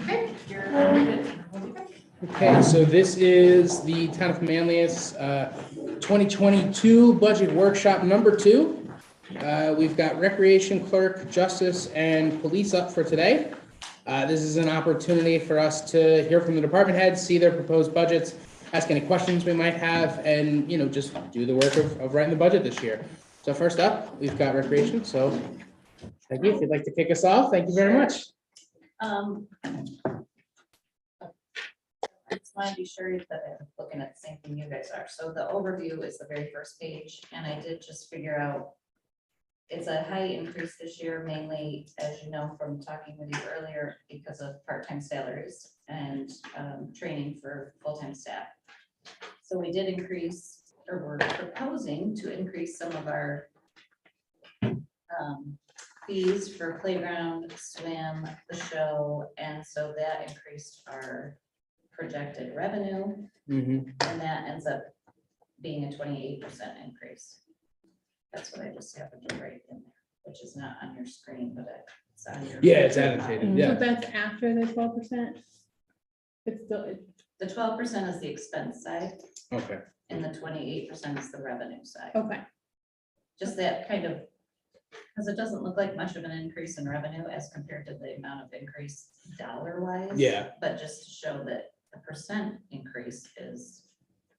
Okay, you're good. Okay, so this is the Town of Manlius 2022 Budget Workshop number 2. We've got Recreation Clerk, Justice, and Police up for today. This is an opportunity for us to hear from the department heads, see their proposed budgets, ask any questions we might have, and, you know, just do the work of writing the budget this year. So first up, we've got Recreation, so thank you. If you'd like to kick us off, thank you very much. I just want to be sure that I'm looking at the same thing you guys are. So the overview is the very first page, and I did just figure out it's a high increase this year, mainly, as you know, from talking with you earlier, because of part-time salaries and training for full-time staff. So we did increase, or we're proposing to increase some of our fees for playground, swim, the show, and so that increased our projected revenue, and that ends up being a 28% increase. That's what I just happened to write in there, which is not on your screen, but it's on your. Yeah, it's annotated, So yeah. that's after the 12%? It's still, The 12% is the expense side, Okay. and the 28% is the revenue side. okay, Just that kind of, because it doesn't look like much of an increase in revenue as compared to the amount of increase dollar wise. Yeah. But just to show that the percent increase is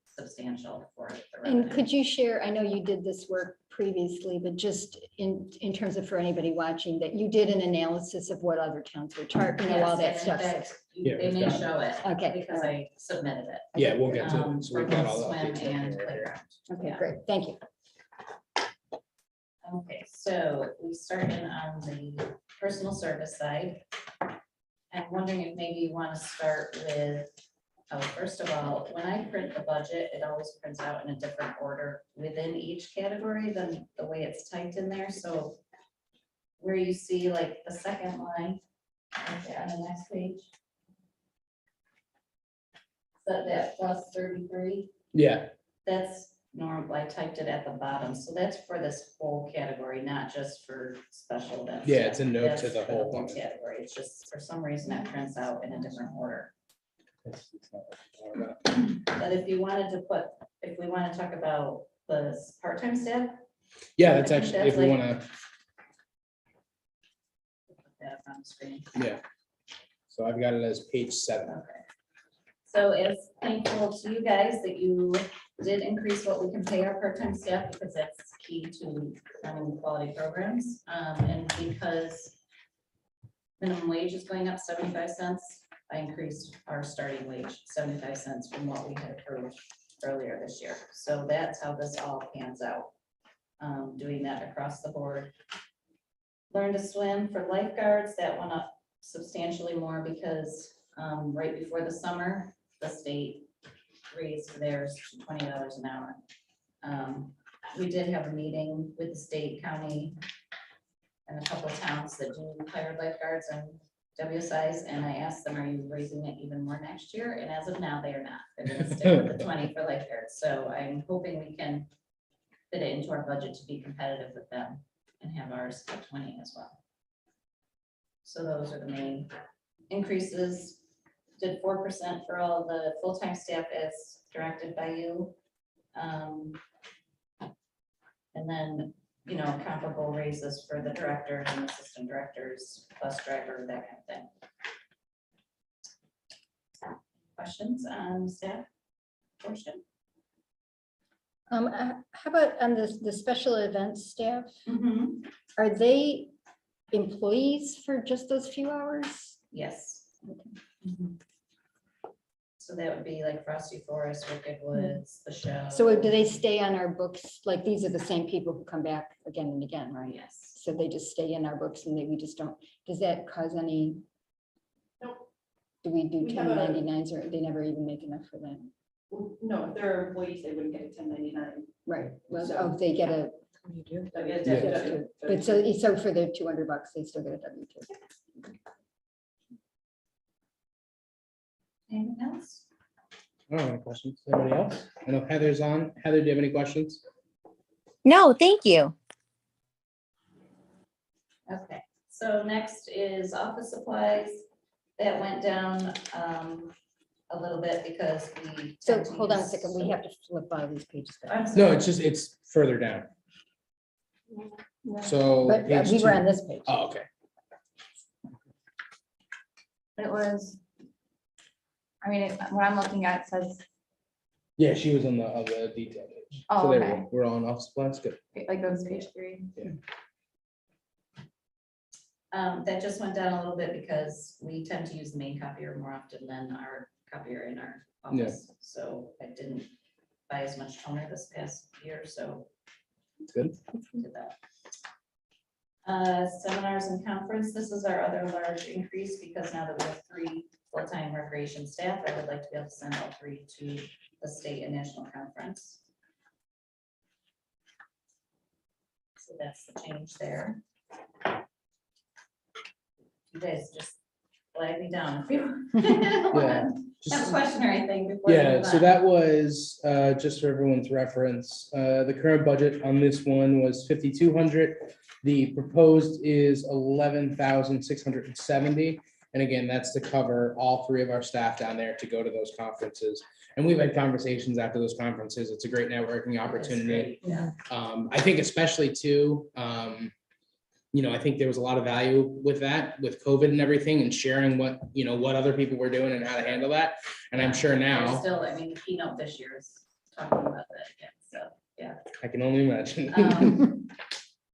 substantial for the And revenue. could you share, I know you did this work previously, but just in terms of for anybody watching, that you did an analysis of what other towns were charging, you know, all that Yes, stuff. and in fact, Yeah, they we've may got it. show it. Okay, Because I submitted it. Yeah, we'll get to it. So For we've got both all the swim updates and right here. playground. Okay, Yeah. great, thank you. Okay, so we started on the personal service side. I'm wondering if maybe you want to start with, first of all, when I print the budget, it always prints out in a different order within each category than the way it's typed in there, so where you see like the second line, okay, on the next page. So that plus 33. Yeah, That's normal, I typed it at the bottom, so that's for this whole category, not just for special events. Yeah, it's a note That's to the for whole one. category, it's just, for some reason, it prints out in a different order. But if you wanted to put, if we want to talk about the part-time staff. yeah, that's I think actually, that's if we like- want to, Put that on the screen. yeah. So I've got it as page 7. Okay. So it's thankful to you guys that you did increase what we can pay our part-time staff, because that's key to running quality programs. And because minimum wage is going up 75 cents, I increased our starting wage 75 cents from what we had approved earlier this year. So that's how this all pans out. Doing that across the board. Learn to swim for lifeguards, that went up substantially more because right before the summer, the state raised theirs to $20 an hour. We did have a meeting with the state, county, and a couple of towns that do hire lifeguards and WSIs, and I asked them, are you raising it even more next year? And as of now, they are not. They're gonna stick with the 20 for lifeguards. So I'm hoping we can fit it into our budget to be competitive with them and have ours at 20 as well. So those are the main increases. Did 4% for all the full-time staff as directed by you. And then, you know, comparable raises for the directors and assistant directors, bus driver, that kind of thing. Questions on staff portion? How about on the special events staff? Are they employees for just those few hours? Yes. So that would be like Frosty Forest, Wicked Woods, the show. So do they stay on our books? Like, these are the same people who come back again and again, right? Yes. So they just stay in our books and we just don't, does that cause any? Nope. Do we do We have a- 1099s or they never even make enough for that? No, if they're employees, they wouldn't get a 1099. Right, well, So- oh, they get a, They'll get a Yeah. W-2. but so for their $200, they still get a W-2. Anything else? I don't have any questions. Anybody else? I know Heather's on. Heather, do you have any questions? No, thank you. Okay, so next is office supplies. that went down a little bit because we. So tend to hold on a use- second, we have to flip all these pages back. I'm No, sorry. it's further down. So. But page we were 2. on this page. Oh, okay. It was, I mean, what I'm looking at says, Yeah, she was on the detail page. Oh, So there we okay. go. We're all on office supplies, good. like, goes to page 3. That just went down a little bit because we tend to use the main copier more often than our copier in our Yeah. office. So I didn't buy as much toner this past year, so It's good. did that. Seminars and conference, this is our other large increase because now that we have 3 full-time recreation staff, I would like to be able to send all 3 to the state and national conference. So that's the change there. You guys just flag me down if you Yeah. have a question or anything before. we Yeah, move so on. that was, just for everyone's reference, the current budget on this one was 5,200. The proposed is 11,670. And again, that's to cover all 3 of our staff down there to go to those conferences. And we've had conversations after those conferences. It's a great networking That's opportunity. great, yeah. I think especially too, I think there was a lot of value with that, with COVID and everything and sharing what, what other people were doing and how to handle that. And I'm sure There's now, Still, I mean, the keynote this year is talking about that again, so. I can only imagine.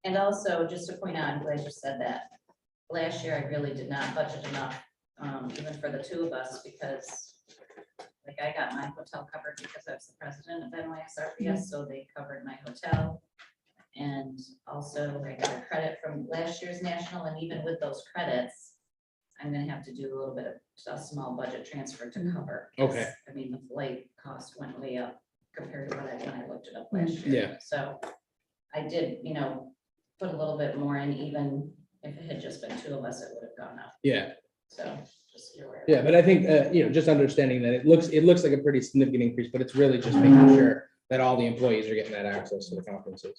And also, just to point out, I'm glad you said that. Last year, I really did not budget enough, even for the 2 of us, because like I got my hotel covered because I was the president of NYSRPS, so they covered my hotel. And also I got a credit from last year's national, and even with those credits, I'm gonna have to do a little bit of a small budget transfer to cover. 'cause, Okay. I mean, the flight cost went way up compared to when I looked it up last year. Yeah. So I did, put a little bit more in, even if it had just been 2 of us, it would have gone up. Yeah, So just be aware. yeah, but I think, just understanding that it looks like a pretty significant increase, but it's really just making sure that all the employees are getting that access to the conferences.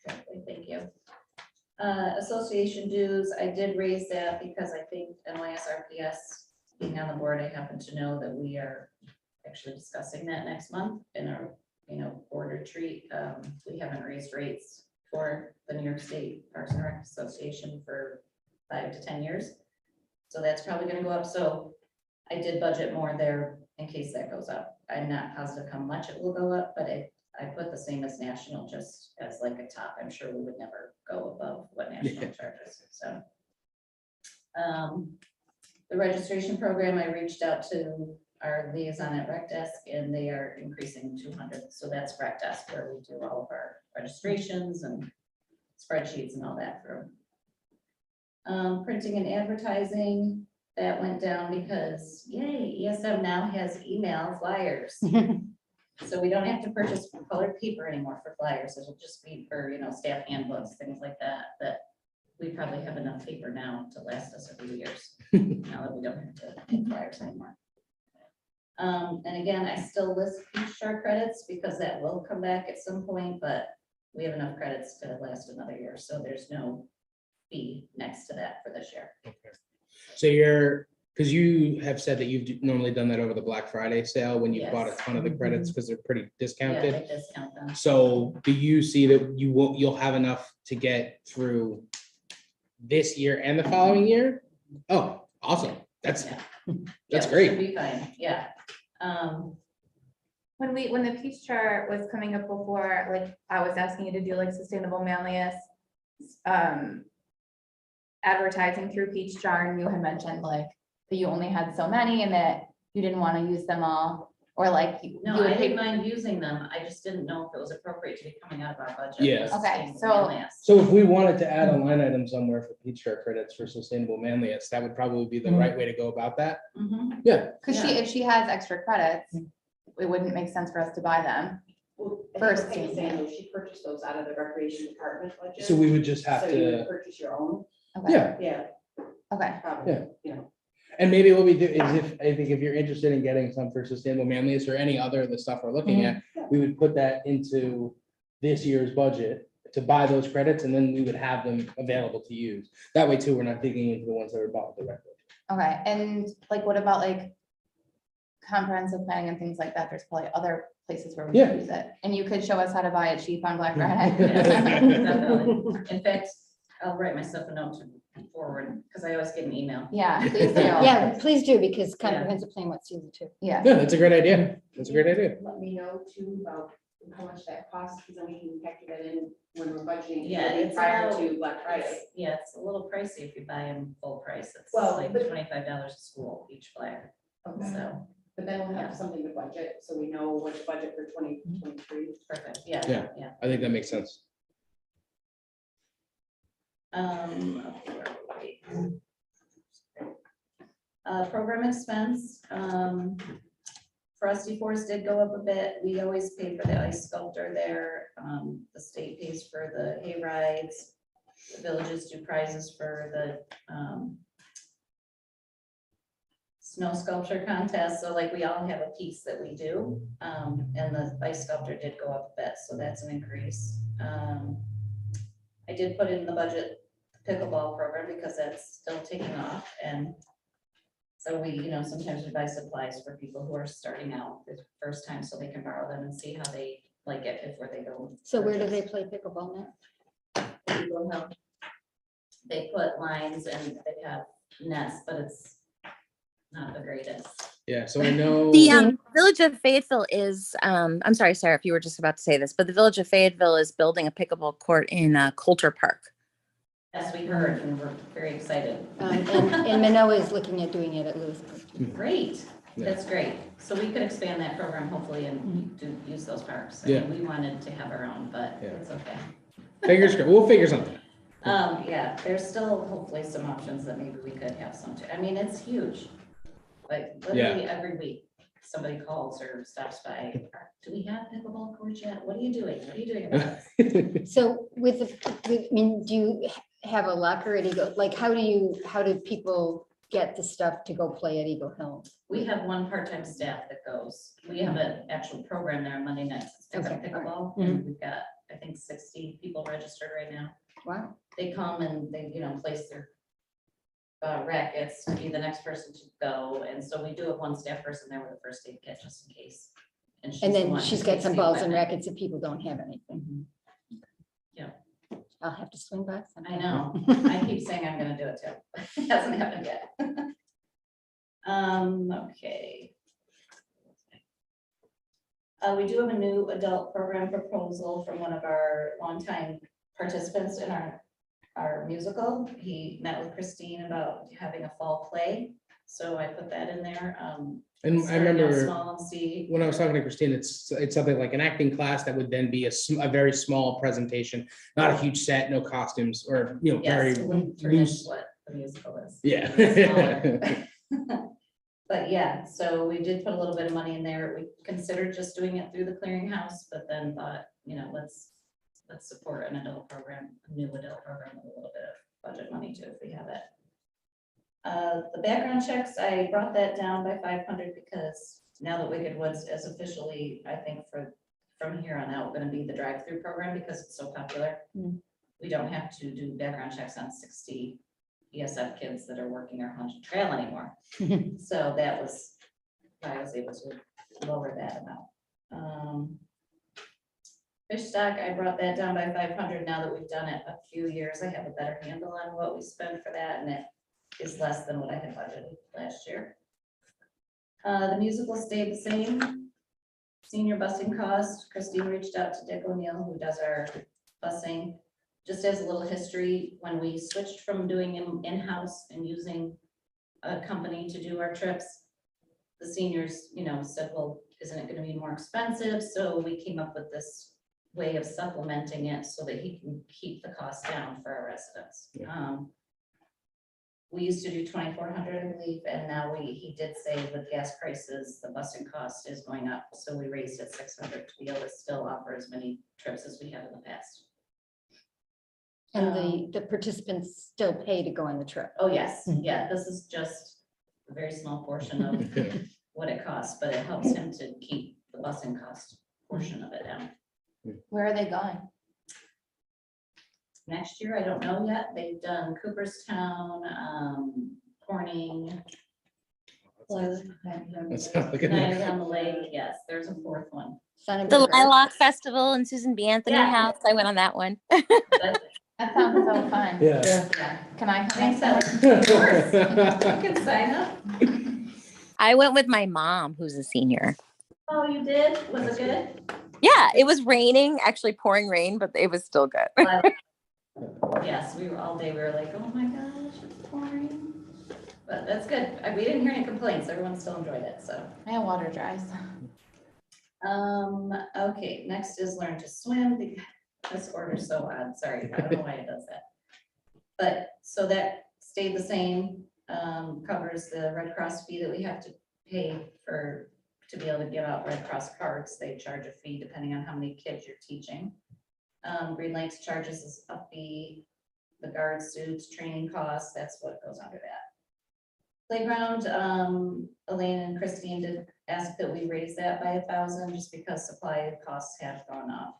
Exactly, thank you. Association dues, I did raise that because I think NYSRPS, being on the board, I happen to know that we are actually discussing that next month in our, board retreat. We haven't raised rates for the New York State Parks and Rec Association for 5 to 10 years. So that's probably gonna go up, so I did budget more there in case that goes up. I'm not positive how much it will go up, but I put the same as national, just as like a top. I'm sure we would never go above what national charges, so. The registration program, I reached out to our liaison at Rec Desk, and they are increasing 200, so that's Rec Desk where we do all of our registrations and spreadsheets and all that through. Printing and advertising, that went down because, yay, ESM now has email flyers. So we don't have to purchase colored paper anymore for flyers. It'll just be for, staff handbooks, things like that, that we probably have enough paper now to last us a few years, now that we don't have to make flyers anymore. And again, I still list Peach Jar credits because that will come back at some point, but we have enough credits to last another year, so there's no fee next to that for this year. So because you have said that you've normally done that over the Black Friday sale when you bought a Yes. ton of the credits because they're pretty Yeah, discounted. they discount them. So do you see that you'll have enough to get through this year and the following year? Oh, awesome. That's Yeah. That's Yeah, we great. should be fine, yeah. When the peach chart was coming up before, like, I was asking you to do like sustainable manlius advertising through Peach Jar, and you had mentioned like that you only had so many and that you didn't want to use them all, or like you No, would I pay. didn't mind using them. I just didn't know if it was appropriate to be coming out of our budget. Yeah. for Okay, sustainable so- manliness. So if we wanted to add a line item somewhere for Peach Jar credits for sustainable manliness, that would probably be the right way to go about that. Mhm. Yeah. Because if she has extra credits, it wouldn't make sense for us to buy them. Well, I think First what Peggy's thing. saying is she purchased those out of the recreation department budget. So we would just have So you would to, purchase your own, Okay. yeah. yeah, Okay, probably, Yeah. And maybe what we do is I think if you're interested in getting some for sustainable manliness or any other of the stuff we're looking at, we would put that into this year's budget to buy those credits, and then we would have them available to use. That way too, we're not digging into the ones that were bought directly. Okay, and like, what about like comprehensive planning and things like that? There's probably other places where we Yeah. can use it. And you could show us how to buy it cheap on Black Yeah, Friday. definitely. In fact, I'll write myself a note to forward, because I always get an email. Yeah, please do. Yeah, please do, because comprehensive plan wants to use it too. Yeah. Yeah, that's a great idea. That's a great idea. Let me know too about how much that costs, because then we can factor that in when we're budgeting. Yeah, it's Prior about- to Black Friday. Yeah, it's a little pricey if you buy them full price. It's Well, like but- $25 a school each flyer, so, But then we'll have something to budget, so we know what to budget for 2023. perfect, yeah, Yeah. yeah. I think that makes sense. Okay, where are we? Program expense, Frosty Forest did go up a bit. We always pay for the ice sculptor there. The state pays for the hay rides. The villages do prizes for the, snow sculpture contest. So like we all have a piece that we do. And the ice sculptor did go up a bit, so that's an increase. I did put in the budget the pickleball program because that's still taking off, and so we, sometimes we buy supplies for people who are starting out the first time, so they can borrow them and see how they like it before they go. So where do purchase. they play pickleball now? People have- They put lines and they have nets, but it's not the greatest. Yeah, so I know. The Village of Fayetteville is, I'm sorry, Sarah, if you were just about to say this, but the Village of Fayetteville is building a pickleball court in Coulter Park. As we heard, and we're very excited. And Manoa is looking at doing it at Lewisburg. Great, Yeah. that's great. So we could expand that program hopefully and do, use those parks. I mean, we wanted to have our own, but Yeah. it's okay. Fingers crossed. We'll figure something out. Yeah, there's still hopefully some options that maybe we could have some too. I mean, it's huge. Like literally every week, somebody calls or stops by. Do we have pickleball courts yet? What are you doing? What are you doing about this? So I mean, do you have a locker at Eagle? Like, how do people get the stuff to go play at Eagle Hill? We have one part-time staff that goes. We have an actual program there on Monday nights. It's Okay, all right. pickleball. And we've got, I think, 60 people registered right now. Wow. They come and they, place their rackets to be the next person to go. And so we do have one staff person there with a first aid kit just in case. And the then one she's who got takes some the balls and equipment. rackets if people don't have anything. Mhm. I'll have to swing by. I sometime. know. I keep saying I'm gonna do it too. It hasn't happened yet. Okay. We do have a new adult program proposal from one of our longtime participants in our musical. He met with Christine about having a fall play, so I put that in there. And I starting out remember small and see. when I was talking to Christine, it's something like an acting class that would then be a very small presentation, not a huge set, no costumes, or, very Yes, it wouldn't turn into loose. what the musical is. Yeah. Smaller. But yeah, so we did put a little bit of money in there. We considered just doing it through the clearinghouse, but then thought, let's support an adult program, a new adult program with a little bit of budget money too, if we have it. The background checks, I brought that down by 500 because now that Wicked Woods is officially, I think from here on out, gonna be the drive-through program because it's so popular. We don't have to do background checks on 60 ESF kids that are working our haunted trail anymore. So that was, I was able to lower that amount. Fish stock, I brought that down by 500. Now that we've done it a few years, I have a better handle on what we spend for that, and it is less than what I had budgeted last year. The musical stayed the same. Senior busing cost, Christine reached out to Dick O'Neill, who does our busing. Just as a little history, when we switched from doing in-house and using a company to do our trips, the seniors, said, well, isn't it gonna be more expensive? So we came up with this way of supplementing it so that he can keep the cost down for our residents. We used to do 2,400, I believe, and now he did say with gas prices, the busing cost is going up. So we raised it 600 to be able to still offer as many trips as we have in the past. And the participants still pay to go on the trip. Oh, yes, yeah, this is just a very small portion of what it costs, but it helps him to keep the busing cost portion of it down. Where are they going? Next year, I don't know yet. They've done Cooperstown, Corning, That sounds like a Niagara on the Lake, yes, there's a fourth one. The Lilac Festival in Susan B. Anthony Yeah. House. I went on that one. But, That sounds so fun. Yeah. yeah, Can I come thanks, next Ellen. time? You can sign up. I went with my mom, who's a senior. Oh, you did? Was it good? Yeah, it was raining, actually pouring rain, but it was still good. Yes, we were all day, we were like, oh my gosh, it's pouring. But that's good. We didn't hear any complaints. Everyone still enjoyed it, so. My water dries. Okay, next is learn to swim. This order's so odd, sorry, I don't know why it does that. But, so that stayed the same, covers the Red Cross fee that we have to pay to be able to give out Red Cross cards. They charge a fee depending on how many kids you're teaching. Green Lakes charges us a fee, the guard suits, training costs, that's what goes under that. Playground, Elaine and Christine did ask that we raise that by 1,000 just because supply costs have gone up.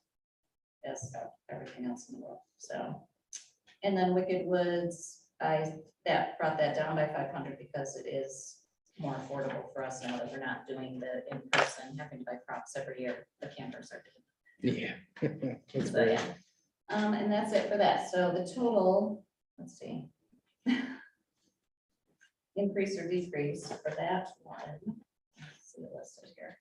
As everything else in the world, so. And then Wicked Woods, brought that down by 500 because it is more affordable for us now that we're not doing the in-person, having to buy props every year, the campers are doing. Yeah. That's So, great. yeah. And that's it for that. So the total, let's see. Increase or decrease for that one. Let's see the list is here.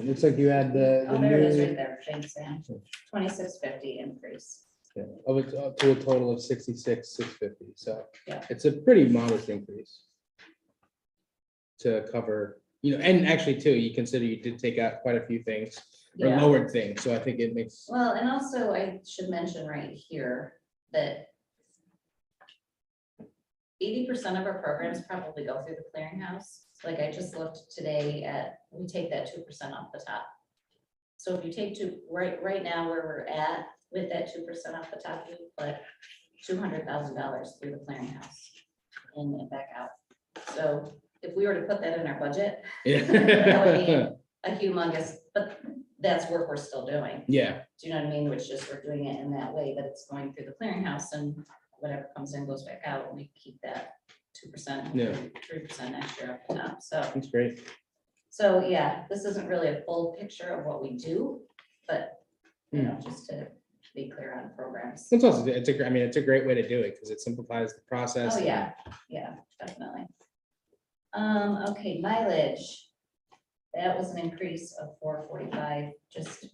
Looks like you had the Oh, there it is right new, there. Thanks, Sam. 2650 increase. yeah, up to a total of 66,650. So Yeah. it's a pretty modest increase to cover, and actually too, you consider you did take out quite a few things or Yeah. lowered things. So I think it makes, Well, and also I should mention right here that 80% of our programs probably go through the clearinghouse. Like I just looked today we take that 2% off the top. So if you take right now where we're at with that 2% off the top, you put $200,000 through the clearinghouse and back out. So if we were to put that in our budget, that would be yeah. a humongous, but that's work we're still doing. Yeah, Do you know what I mean? Which just we're doing it in that way that it's going through the clearinghouse and whatever comes in goes back out and we keep that 2%, Yeah. 3% next year up the top. So, that's great. so yeah, this isn't really a full picture of what we do, but just to be clear on programs. It's also, it's a great way to do it because it simplifies the process. Oh, yeah, definitely. Okay, mileage. That was an increase of 445, just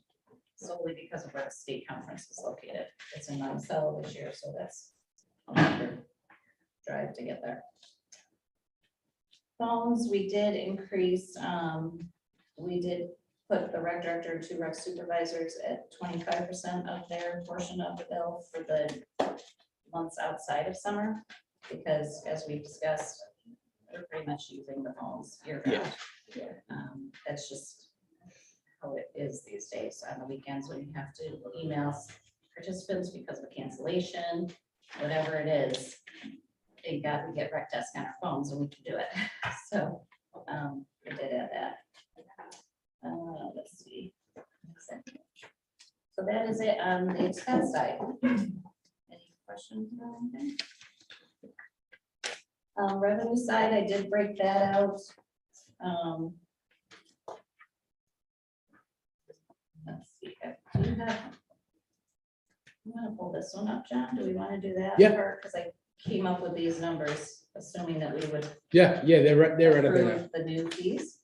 solely because of where the state conference is located. It's in Monticello this year, so that's a longer drive to get there. Phones, we did increase, we did put the rec director and 2 rec supervisors at 25% of their portion of the bill for the months outside of summer. Because as we discussed, we're pretty much using the phones year round. That's just how it is these days. On the weekends, when you have to email participants because of a cancellation, whatever it is, thank God we get rec desk on our phones and we can do it. So we did add that. Let's see. So that is it on the expense side. Any questions or anything? Revenue side, I did break that out. Let's see. Do you have? I'm gonna pull this one up, John. Do we want to do that? Yeah. Because I came up with these numbers, assuming that we would Yeah, they're right up there now. approve the new fees.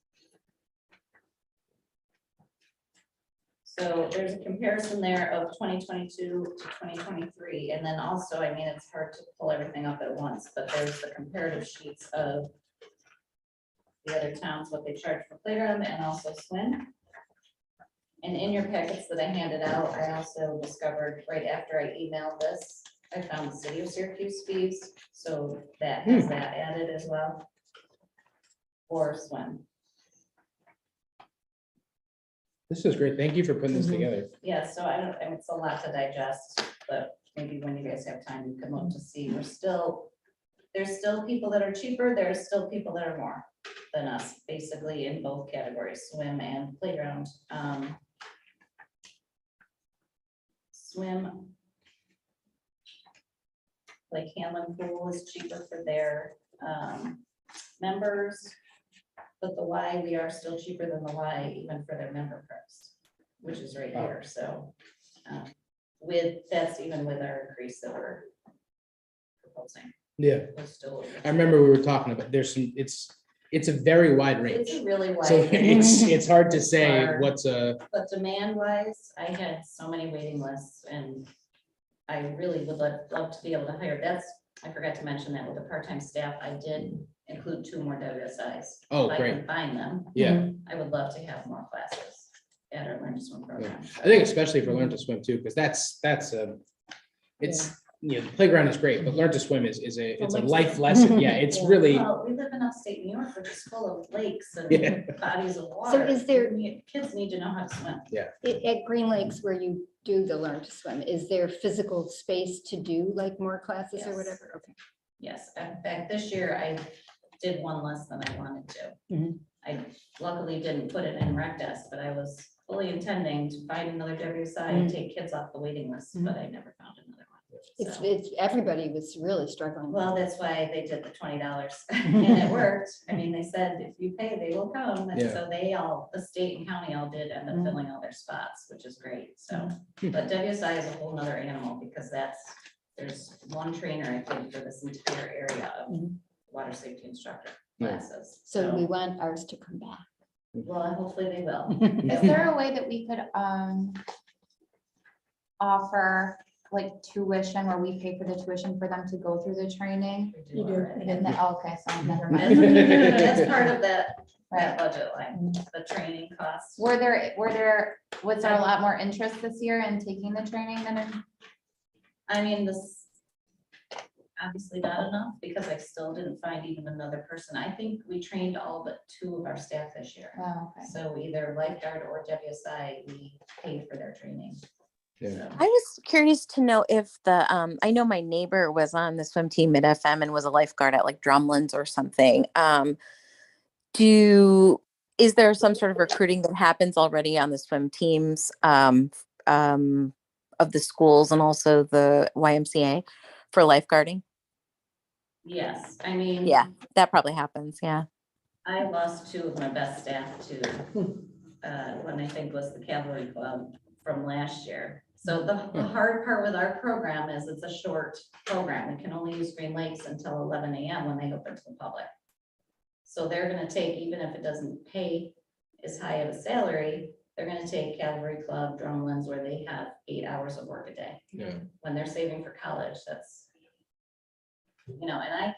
So there's a comparison there of 2022 to 2023, and then also, I mean, it's hard to pull everything up at once, but there's the comparative sheets of the other towns, what they charge for playground and also swim. And in your packets that I handed out, I also discovered right after I emailed this, I found the city of Syracuse fees, so that has that added as well. For swim. This is great. Thank you for putting this together. Yeah, so I mean, it's a lot to digest, but maybe when you guys have time, you can look to see, there's still people that are cheaper, there's still people that are more than us, basically in both categories, swim and playground. Swim. Like Hamlin Pool is cheaper for their members. But the Y, we are still cheaper than the Y even for their member price, which is right here, so. That's even with our increase that we're proposing. Yeah, We're still. I remember we were talking about, it's a very wide It's range. a really wide. So range. it's hard to say For- what's But demand wise, I had so many waiting lists and I really would love to be able to hire. I forgot to mention that with the part-time staff, I did include 2 more WSIs. Oh, If I great. can find them, yeah. I would love to have more classes at our Learn to Swim program. I think especially for Learn to Swim too, because the playground is great, but Learn to Swim it's a life lesson. Yeah, it's Yeah, really, well, we live in upstate New York, which is full of lakes Yeah. and bodies of water. is there- Kids need to know how to swim. At Green Lakes where you do the Learn to Swim, is there physical space to do like more classes or Yes. whatever? Okay. Yes, in fact, this year I did one less than I wanted to. Mhm. I luckily didn't put it in rec desk, but I was fully intending to find another WSI and take kids off the waiting list, but I never found another one. So, Everybody was really struggling. well, that's why they did the $20 and it worked. I mean, they said if you pay, they will come. And Yeah. so the state and county all did end up filling all their spots, which is great. So, Hmm. but WSI is a whole nother animal because there's one trainer, I think, for this entire area of water safety instructor Yeah. classes. So we want ours to come back. Well, hopefully they will. Is there a way that we could offer like tuition where we pay for the tuition for them to go through the training? We do already. Okay, so never That's mind. that's part of that budget line, the training costs. Was there a lot more interest this year in taking the training than in? I mean, this, obviously not enough, because I still didn't find even another person. I think we trained all but 2 of our staff this year. Oh, okay. So either lifeguard or WSI, we paid for their training. Yeah. So, I was curious to know if I know my neighbor was on the swim team at FM and was a lifeguard at like Drumlins or something. Is there some sort of recruiting that happens already on the swim teams of the schools and also the YMCA for lifeguarding? yes, I mean. Yeah, that probably happens. Yeah. I lost 2 of my best staff to, one I think was the Cavalry Club from last year. So the hard part with our program is it's a short program. We can only use Green Lakes until 11 a.m. when they open to the public. So they're gonna take, even if it doesn't pay as high of a salary, they're gonna take Cavalry Club, Drumlins, where they have 8 hours of work a day. Yeah. When they're saving for college, that's, and I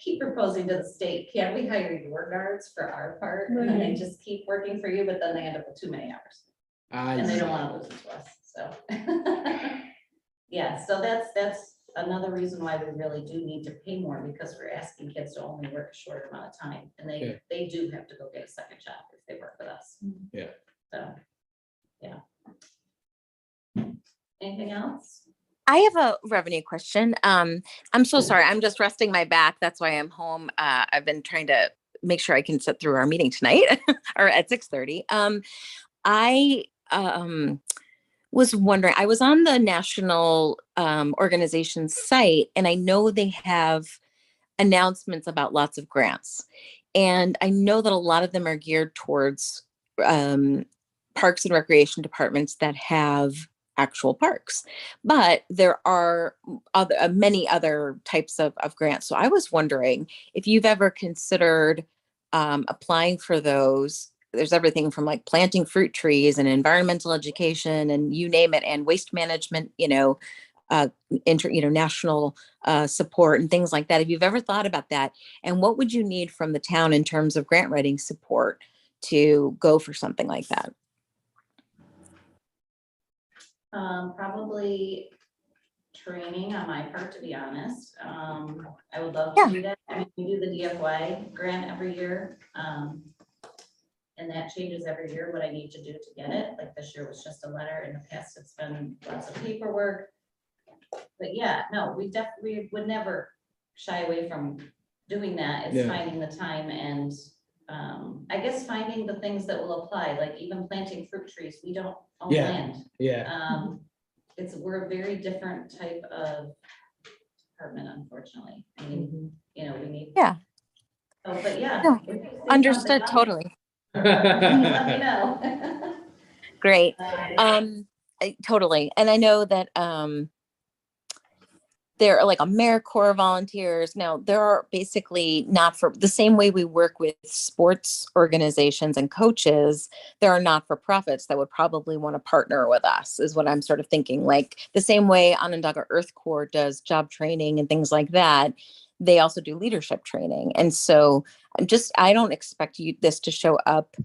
keep proposing to the state, can't we hire your guards for our part? And then they just keep working for you, but then they end up with too many hours. And they don't want to lose it to us, so. Yeah, so that's another reason why we really do need to pay more, because we're asking kids to only work a short amount of time. And they do have to go get a second job if they work with us. Yeah. So, yeah. Anything else? I have a revenue question. I'm so sorry. I'm just resting my back. That's why I'm home. I've been trying to make sure I can sit through our meeting tonight or at 6:30. I was wondering, I was on the national organization site, and I know they have announcements about lots of grants. And I know that a lot of them are geared towards parks and recreation departments that have actual parks, but there are many other types of grants. So I was wondering if you've ever considered applying for those. There's everything from like planting fruit trees and environmental education and you name it, and waste management, national support and things like that. If you've ever thought about that, and what would you need from the town in terms of grant writing support to go for something like that? Probably training on my part, to be honest. I would love to do that. I mean, we do the DFY grant every year. And that changes every year what I need to do to get it. Like this year was just a letter. In the past, it's been lots of paperwork. But yeah, no, we would never shy away from doing that. It's finding the time and I guess finding the things that will apply, like even planting fruit trees. We don't own land. Yeah. We're a very different type of department, unfortunately. I mean, we need So, but yeah. No, if you see Understood, something, totally. Let me know. Great. Totally. And I know that there are like AmeriCorps volunteers. Now, there are basically not for the same way we work with sports organizations and coaches, there are not for profits that would probably want to partner with us, is what I'm sort of thinking. Like the same way Onondaga Earth Corps does job training and things like that, they also do leadership training. And so I don't expect this to show up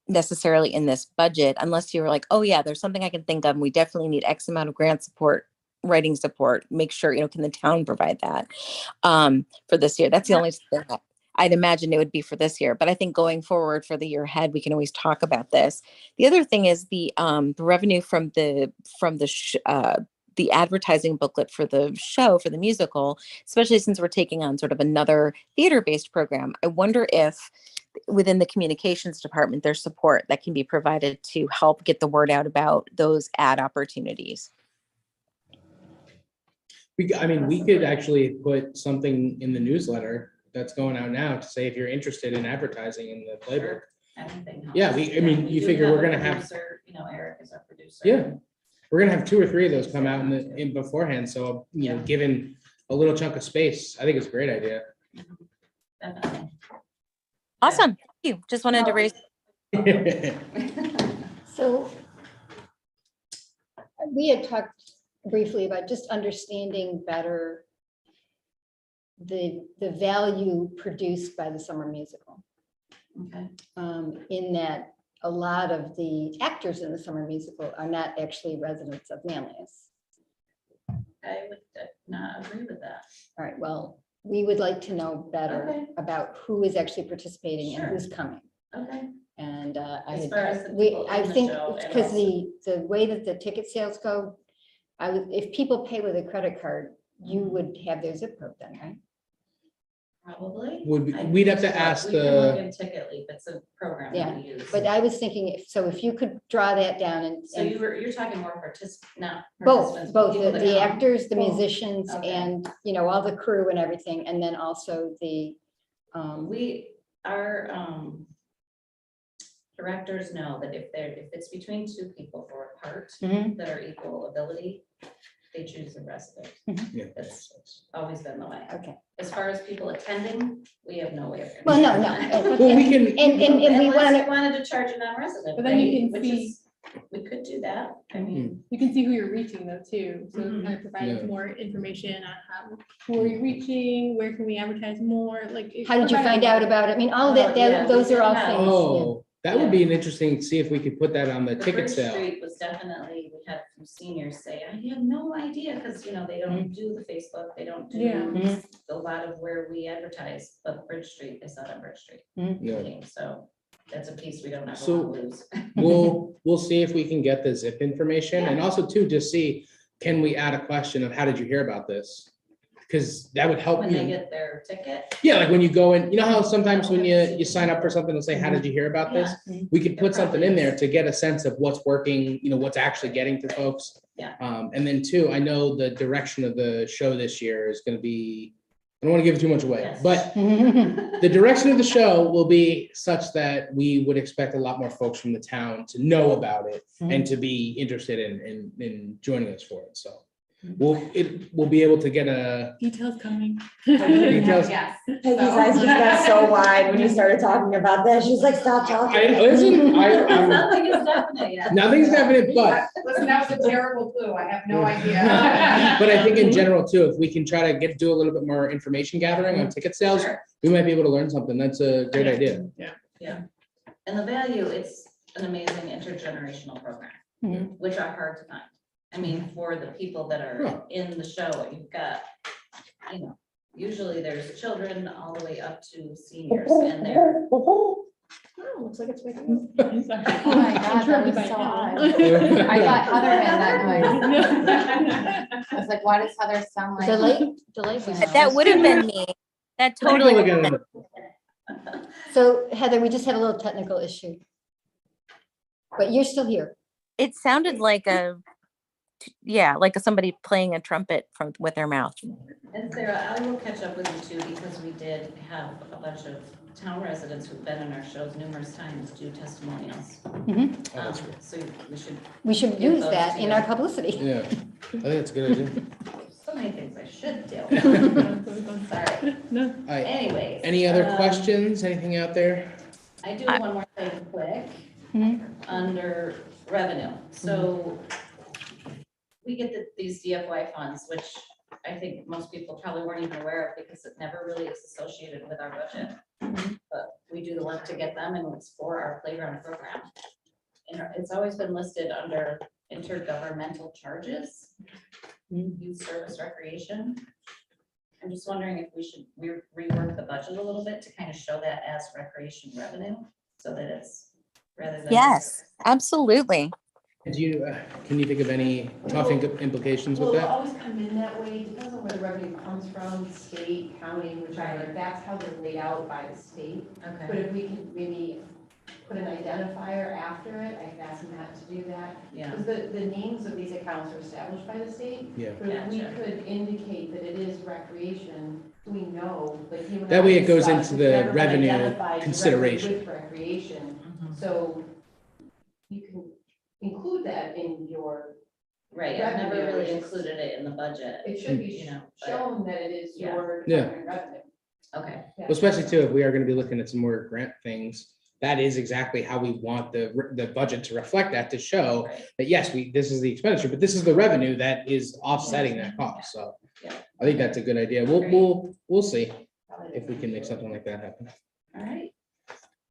necessarily in this budget unless you were like, oh yeah, there's something I can think of. And we definitely need X amount of grant support, writing support. Make sure, can the town provide that for this year? That's the only thing I'd imagine it would be for this year. But I think going forward for the year ahead, we can always talk about this. The other thing is the revenue from the advertising booklet for the show, for the musical, especially since we're taking on sort of another theater-based program. I wonder if within the communications department, there's support that can be provided to help get the word out about those ad opportunities. We could actually put something in the newsletter that's going out now to say if you're interested in advertising in the playbook. Sure, anything else. Yeah, you do figure have we're a gonna have, producer, Eric is our producer. yeah, we're gonna have 2 or 3 of those come out in beforehand. So, Yeah. given a little chunk of space, I think it's a great idea. Definitely. Awesome. Thank you. Just wanted to raise. So we had talked briefly about just understanding better the value produced by the summer musical. Okay, In that a lot of the actors in the summer musical are not actually residents of Manlius. I would not agree with that. All right, well, we would like to know better Okay. about who is actually participating and Sure. who's coming. Okay, And As far as the people I in the think show and because also- the way that the ticket sales go, if people pay with a credit card, you would have their zip code then, right? probably. We'd have to ask We can look the, in Ticketly, it's a program Yeah, that we use. But I was thinking, if you could draw that down and. So you're talking more not. Both, participants, but both people the that come. actors, the Both. musicians, Okay. and, all the crew and everything, and then also the, Our directors know that if it's between 2 people for a part Mhm. that are equal ability, they choose the resident. yeah. That's always been the way. okay. As far as people attending, we have no way of. Well, no, controlling that. Well, we can, And we Unless want you to, wanted to charge a non-resident. But then you rate, can which see- is- We could do that. I mean, You can see who you're reaching though too, so it Mhm. kind of provides Yeah. more information on who are you reaching, where can we advertise more, like. it how did you provides find a out lot. about it? I mean, all Oh, that, yeah, those are all yeah. things. oh, that would be an interesting, see if we could put that on the the ticket Bridge sale. Street was definitely, we had some seniors say, I have no idea, because, they don't do the Facebook, they don't Yeah. do Mhm. a lot of where we advertise, but Bridge Street is not on Bridge Street. Yeah. So that's a piece we don't ever So- want to lose. We'll see if we can get the zip information and also too, just see, can we add a question of how did you hear about this? Because that would help When they you. get their ticket. Yeah, like when you go in, how sometimes when you sign up for something, they'll say, how did you hear about this? Yeah. We could put It something probably in there is. to get a sense of what's working, what's actually getting to folks. Yeah. And then two, I know the direction of the show this year is gonna be, I don't want to give too much away, Yes. but the direction of the show will be such that we would expect a lot more folks from the town to know about it and to be interested in joining us for it, so. We'll be able to get a, Details coming. Details. Yes. Peggy's eyes just got so wide when you started talking about that. She's like, stop talking. listen, Nothing is definite yet. nothing's definite, but, Listen, that was a terrible clue. I have no idea. but I think in general too, if we can try to do a little bit more information gathering on ticket sales, Sure. we might be able to learn something. That's a great idea. And the value, it's an amazing intergenerational program, Mhm. which are hard to find. I mean, for the people that Huh. are in the show, you've got, usually there's children all the way up to seniors and they're, Oh, looks like it's waking up. Oh my God, that was so odd. I I thought Heather made that noise. I was like, why does Heather sound like? Delay. That would have been me. That totally. So Heather, we just had a little technical issue. But you're still here. It sounded like a Yeah, like somebody playing a trumpet from with their mouth. And Sarah, I will catch up with you too, because we did have a bunch of town residents who've been in our shows numerous times do testimonials. Mhm. Oh, that's great. So we should, We should Give use those that to in you. our publicity. Yeah, I think that's a good idea. so many things I should do. No. Sorry. All right, Anyways. any other questions? Anything out there? I do have one more thing quick, Mhm. under revenue. So we get these DFY funds, which I think most people probably weren't even aware of because it never really is associated with our budget. But we do the work to get them and it's for our playground program. And it's always been listed under intergovernmental charges, youth service recreation. I'm just wondering if we should rework the budget a little bit to kind of show that as recreation revenue, so that it's rather than. Yes, absolutely. Do you, can you think of any tough implications with Well, it'll that? always come in that way, depends on where the revenue comes from, state, county, whichever, that's how they're laid out by the state. But Okay, if we can maybe put an identifier after it, I can ask Matt to do that. yeah, Because the names of these accounts are established by the state, Yeah, but if we Gotcha. could indicate that it is recreation, we know, like you and That I way it goes discussed, into it's the never been revenue identified directly consideration. with recreation, Mhm. so you can include that in your, Right, I've never Revenue, really which is- included it in the budget, it should be you know, but- shown that it is Yeah. your Yeah. department revenue. okay, well, especially too, if we are gonna be looking at some more grant things, that is exactly how we want the budget to reflect that, to show right, that, yes, this is the expenditure, but this is the revenue that is offsetting that cost, so. Yeah. I think that's a good idea. We'll see if we can make something like that happen. all right.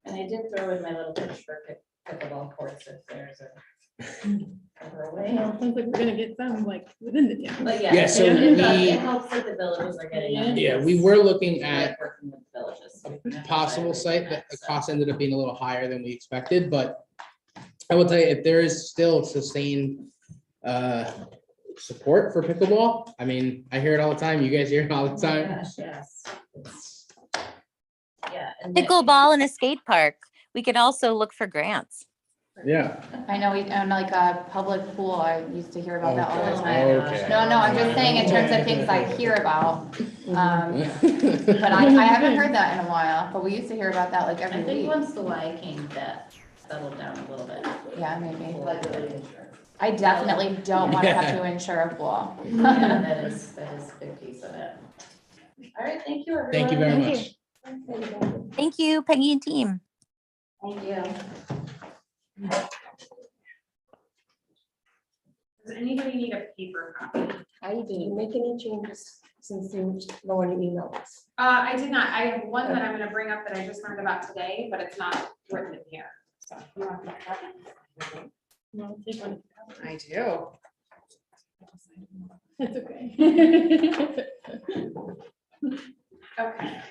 And I did throw in my little pitch for pickleball courts if there's a. over away. Well, sounds like we're gonna get some like within the town. But yeah. Yeah, so it does. we- It helps that the villages are getting. on Yeah, this. we were looking I at like working with the villages. a possible site, but the So, cost ended up being a little higher than we expected, but I will tell you, if there is still sustained support for pickleball, I mean, I hear it all the time. You guys hear it all oh the my time. gosh, yes. It's- Yeah. and then- Pickleball in a skate park. We could also look for grants. Yeah. I know, we own like a public pool, I used to hear about that all the Okay. time. Okay. No, I'm just saying in terms of things I hear about, but I haven't heard that in a while, but we used to hear about that like I every think week. once the Y came, that settled down a little bit. Yeah, maybe. Liability insurance. I definitely don't want to have to insure a pool. Yeah, that is a big piece of it. All right, thank you, everyone. Thank you very Thank much. Thank you, Peggy and team. Thank you. Does anybody need a paper copy? Did you make any changes since you, no one emailed us? I did not. I have one that I'm gonna bring up that I just learned about today, but it's not written in here. So you want me to copy? No, take one. I do. It's okay. Okay.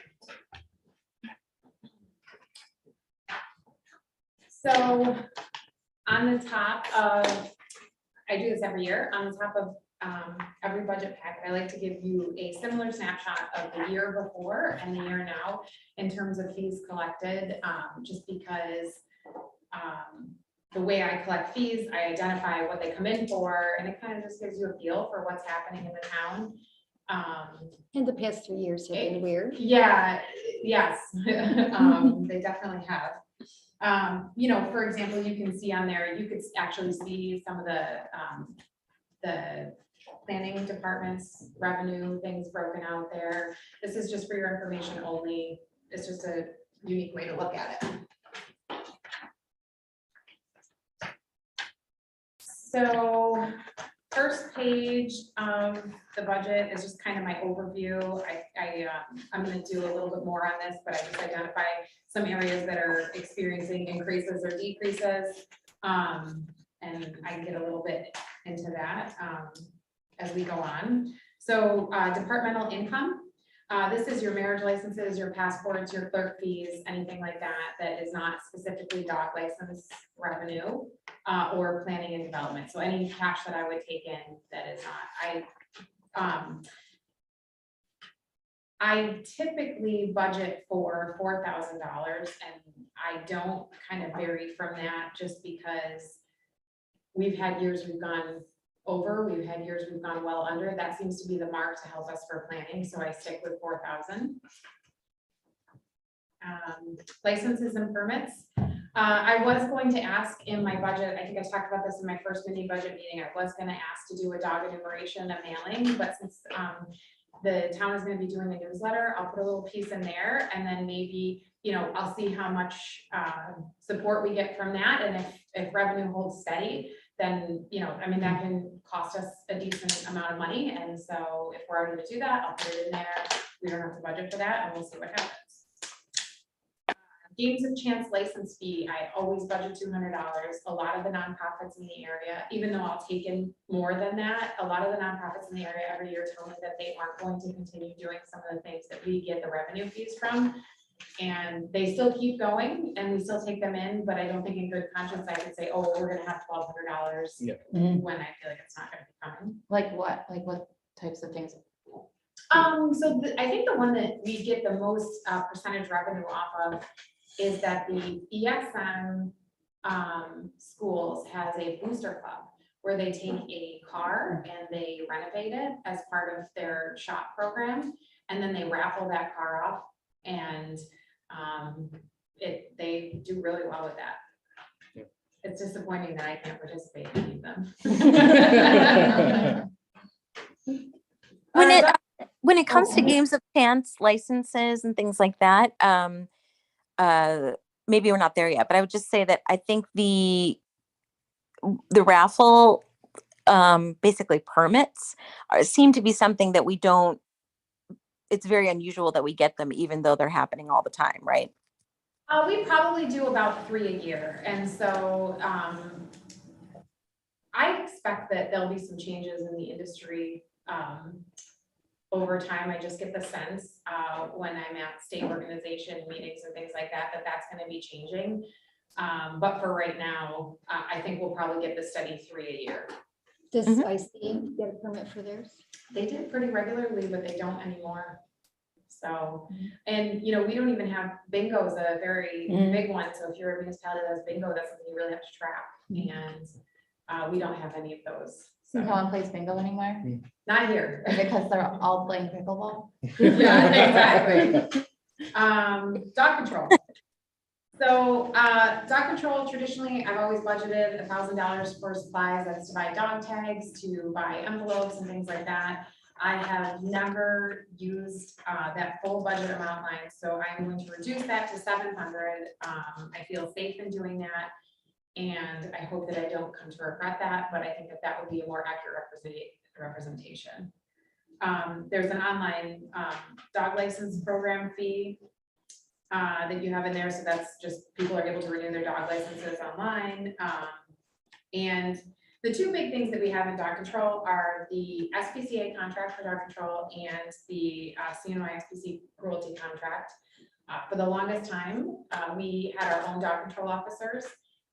So on the top of, I do this every year, on the top of every budget packet, I like to give you a similar snapshot of the year before and the year now in terms of fees collected, just because the way I collect fees, I identify what they come in for, and it kind of just gives you a feel for what's happening in the town. And the past 3 years have been weird. Yeah, yes, they definitely have. You know, for example, you can see on there, you could actually see some of the planning department's revenue things broken out there. This is just for your information only. It's just a unique way to look at it. So first page of the budget is just kind of my overview. I'm gonna do a little bit more on this, but I just identify some areas that are experiencing increases or decreases. And I can get a little bit into that as we go on. So departmental income. This is your marriage licenses, your passports, your clerk fees, anything like that, that is not specifically dog license revenue or planning and development. So any cash that I would take in that is not, I typically budget for $4,000 and I don't kind of vary from that just because we've had years we've gone over. We've had years we've gone well under. That seems to be the mark to help us for planning, so I stick with 4,000. Licenses and permits. I was going to ask in my budget, I think I talked about this in my first mini budget meeting, I was gonna ask to do a dog enumeration, a mailing, but since the town is gonna be doing a newsletter, I'll put a little piece in there, and then maybe, you know, I'll see how much support we get from that, and if revenue holds steady, then, you know, I mean, that can cost us a decent amount of money, and so if we're already to do that, I'll put it in there. We don't have to budget for that, and we'll see what happens. Games of Chance license fee, I always budget $200. A lot of the nonprofits in the area, even though I'll take in more than that, a lot of the nonprofits in the area every year tell me that they aren't going to continue doing some of the things that we get the revenue fees from. And they still keep going and we still take them in, but I don't think in good conscience I could say, oh, we're gonna have $1,200 Yeah. when I feel like it's not gonna be coming. Like what types of things? So I think the one that we get the most percentage revenue off of is that the ESM schools has a booster club where they take a car and they renovate it as part of their shop program. And then they raffle that car off and they do really well with that. Yeah. It's disappointing that I can't participate in them. When it comes to games of chance licenses and things like that, maybe we're not there yet, but I would just say that I think the raffle, basically permits seem to be something that we don't, it's very unusual that we get them even though they're happening all the time, right? We probably do about 3 a year. And so I expect that there'll be some changes in the industry over time. I just get the sense when I'm at state organization meetings and things like that, that's going to be changing. But for right now, I think we'll probably get the steady 3 a year. Does IC get a permit for theirs? They did pretty regularly, but they don't anymore. So, and you know, we don't even have bingo is a very big one. So if you're a municipality that has bingo, that's something you really have to track. And we don't have any of those. So. No one plays bingo anymore? Not here. Is it because they're all playing pickleball? Yeah, exactly. Dog control. So dog control, traditionally, I've always budgeted $1,000 for supplies. That's to buy dog tags, to buy envelopes and things like that. I have never used that full budget amount line, so I'm going to reduce that to 700. I feel safe in doing that, and I hope that I don't come to regret that, but I think that that would be a more accurate representation. There's an online dog license program fee that you have in there, so that's just people are able to renew their dog licenses online. And the two big things that we have in dog control are the SPCA contract for dog control and the CNY SPC cruelty contract. For the longest time, we had our own dog control officers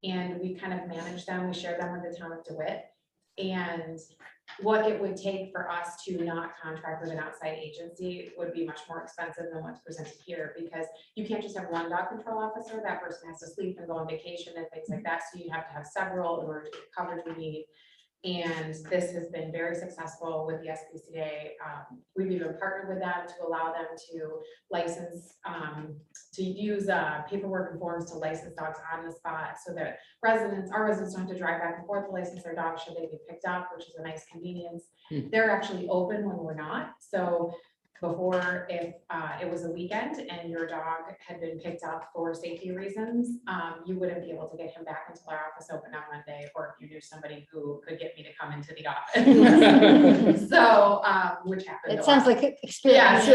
and we kind of managed them. We shared them with the town of DeWitt. And what it would take for us to not contract with an outside agency would be much more expensive than what's presented here, because you can't just have one dog control officer. That person has to sleep and go on vacation and things like that. So you have to have several in order to get the coverage we need. And this has been very successful with the SPCA. We've even partnered with them to allow them to license, to use paperwork and forms to license dogs on the spot, so that our residents don't have to drive back and forth to license their dogs should they be picked up, which is a nice convenience. They're actually open when we're not. So before, if it was a weekend and your dog had been picked up for safety reasons, you wouldn't be able to get him back until our office opened on Monday, or if you knew somebody who could get me to come into the office. So, which happened. It sounds like experience.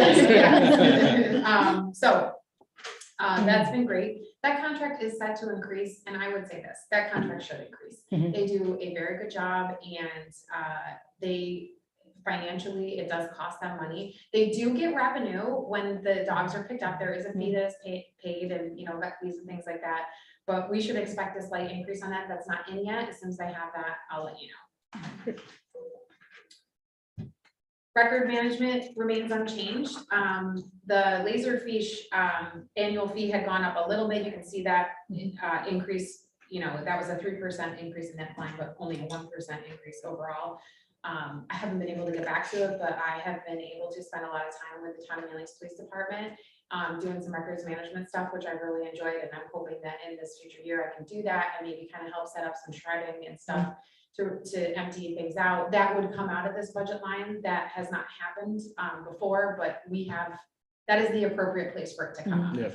That's been great. That contract is set to increase, and I would say this, that contract should increase. They do a very good job, and they financially, it does cost them money. They do get revenue when the dogs are picked up. There is a fee that is paid and, you know, vet fees and things like that. But we should expect a slight increase on that. That's not in yet. As soon as I have that, I'll let you know. Record management remains unchanged. The Laserfish annual fee had gone up a little bit. You can see that increase that was a 3% increase in that line, but only a 1% increase overall. I haven't been able to get back to it, but I have been able to spend a lot of time with the Town of Manlius Police Department, doing some records management stuff, which I really enjoyed, and I'm hoping that in this future year I can do that and maybe kind of help set up some shredding and stuff to empty things out. That would come out of this budget line. That has not happened before, but that is the appropriate place for it to come out. Yeah.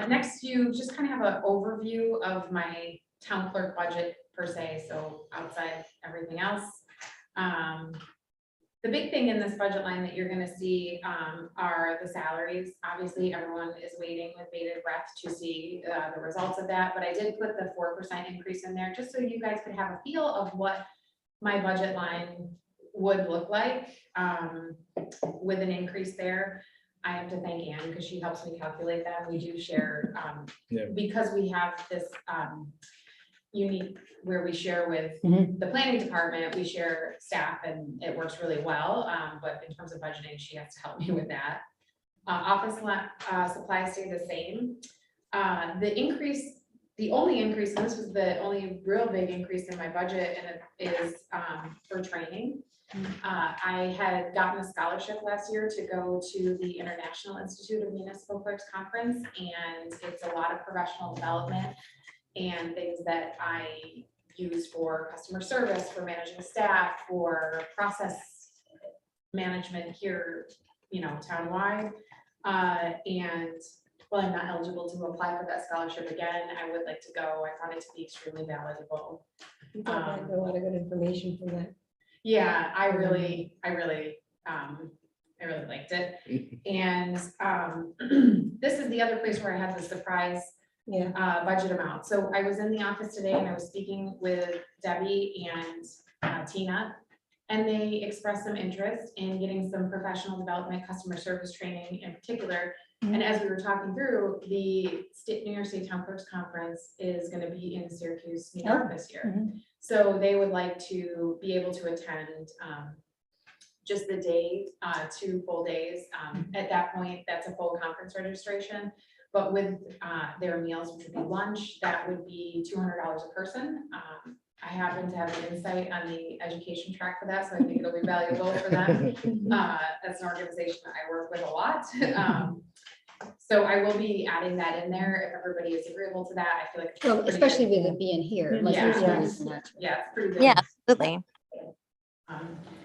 Next, you just kind of have an overview of my town clerk budget per se, so outside everything else. The big thing in this budget line that you're gonna see are the salaries. Obviously, everyone is waiting with bated breath to see the results of that, but I did put the 4% increase in there just so you guys could have a feel of what my budget line would look like with an increase there. I have to thank Anne because she helps me calculate that. We do share, because we have this unique where we share with the planning department, we share staff and it works really well. But in terms of budgeting, she has to help me with that. Office supplies stay the same. The only increase, and this was the only real big increase in my budget, and it is for training. I had gotten a scholarship last year to go to the International Institute of Municipal Clerks Conference, and it's a lot of professional development and things that I use for customer service, for managing staff, for process management here, townwide. And while I'm not eligible to apply for that scholarship again, I would like to go. I found it to be extremely valuable. A lot of good information from that. Yeah, I really liked it. And this is the other place where I had the surprise budget amount. So I was in the office today and I was speaking with Debbie and Tina, and they expressed some interest in getting some professional development, customer service training in particular. And as we were talking through, the New York State Town Clerks Conference is going to be in Syracuse, New York this year. So they would like to be able to attend just the day, 2 full days. At that point, that's a full conference registration. But with their meals, which would be lunch, that would be $200 a person. I happen to have an insight on the education track for that, so I think it'll be valuable for them. That's an organization that I work with a lot. So I will be adding that in there if everybody is agreeable to that. I feel like. Well, especially with it being here. Like Yeah. there's no reason not to. Yeah, it's pretty good. Yeah, absolutely.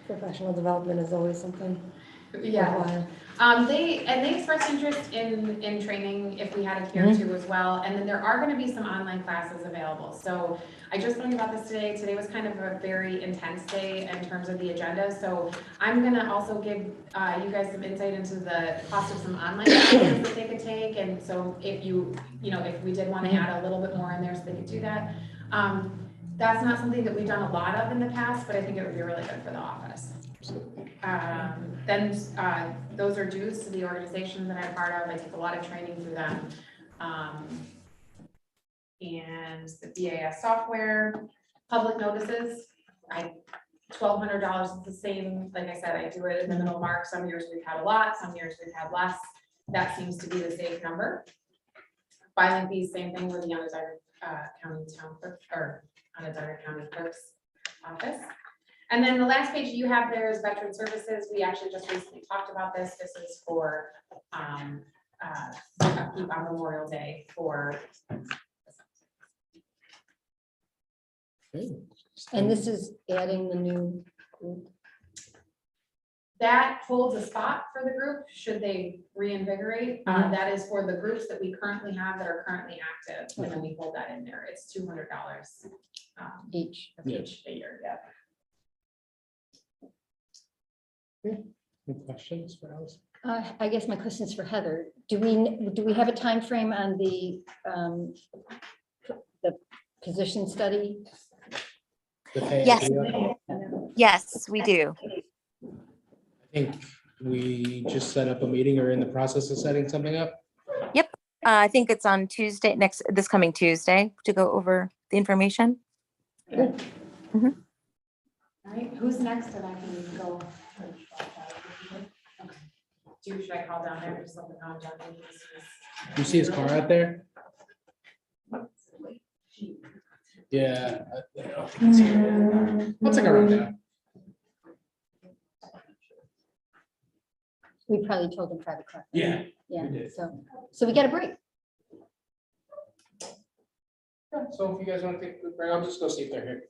Professional development is always something. Yeah. worthwhile. They expressed interest in training if we had a tier 2 as well. And then there are going to be some online classes available. So I just learned about this today. Today was kind of a very intense day in terms of the agenda. So I'm going to also give you guys some insight into the cost of some online classes that they could take. And so if if we did want to add a little bit more in there so they could do that. That's not something that we've done a lot of in the past, but I think it would be really good for the office. Then those are dues to the organizations that I'm part of. I take a lot of training through them. And the BAS software, public notices, $1,200 is the same. Like I said, I do it in the middle mark. Some years we've had a lot, some years we've had less. That seems to be the safe number. Filing fees, same thing with the Onondaga County Town Clerk or Onondaga County Clerk's office. And then the last page you have there is veteran services. We actually just recently talked about this. This is for upkeep on Memorial Day for. And this is adding the new group. That holds a spot for the group should they reinvigorate. That is for the groups that we currently have that are currently active, and then we hold that in there. It's $200 Each. each a year. Yeah. Any questions for Alice? I guess my question is for Heather. Do we have a time frame on the position study? The pay Yes. idea? Yes, we do. I think we just set up a meeting or in the process of setting something up. I think it's on Tuesday, this coming Tuesday, to go over the information. All right, who's next and I can go? Okay. Should I call down there? Just let them know I'm done? You see his car out there? Yeah. I don't think it's here. I'll take a run down. We probably told him private car. Yeah. Yeah, we did. so we got a break. Yeah, so if you guys want to take a quick break, I'll just go see if they're here.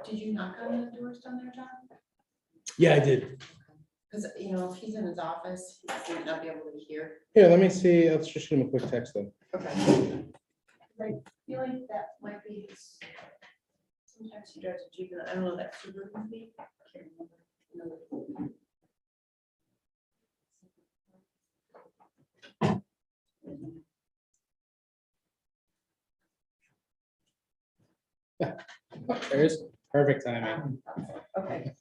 Did you knock on the doors down there, John? Yeah, I did. Because, you know, if he's in his office, he might not be able to hear. Here, let me see. Let's just shoot him a quick text then. Okay. I feel like that might be his. Sometimes he drives a Jeep, and I don't know that Subaru maybe. I can't remember. No. There's perfect timing. Okay.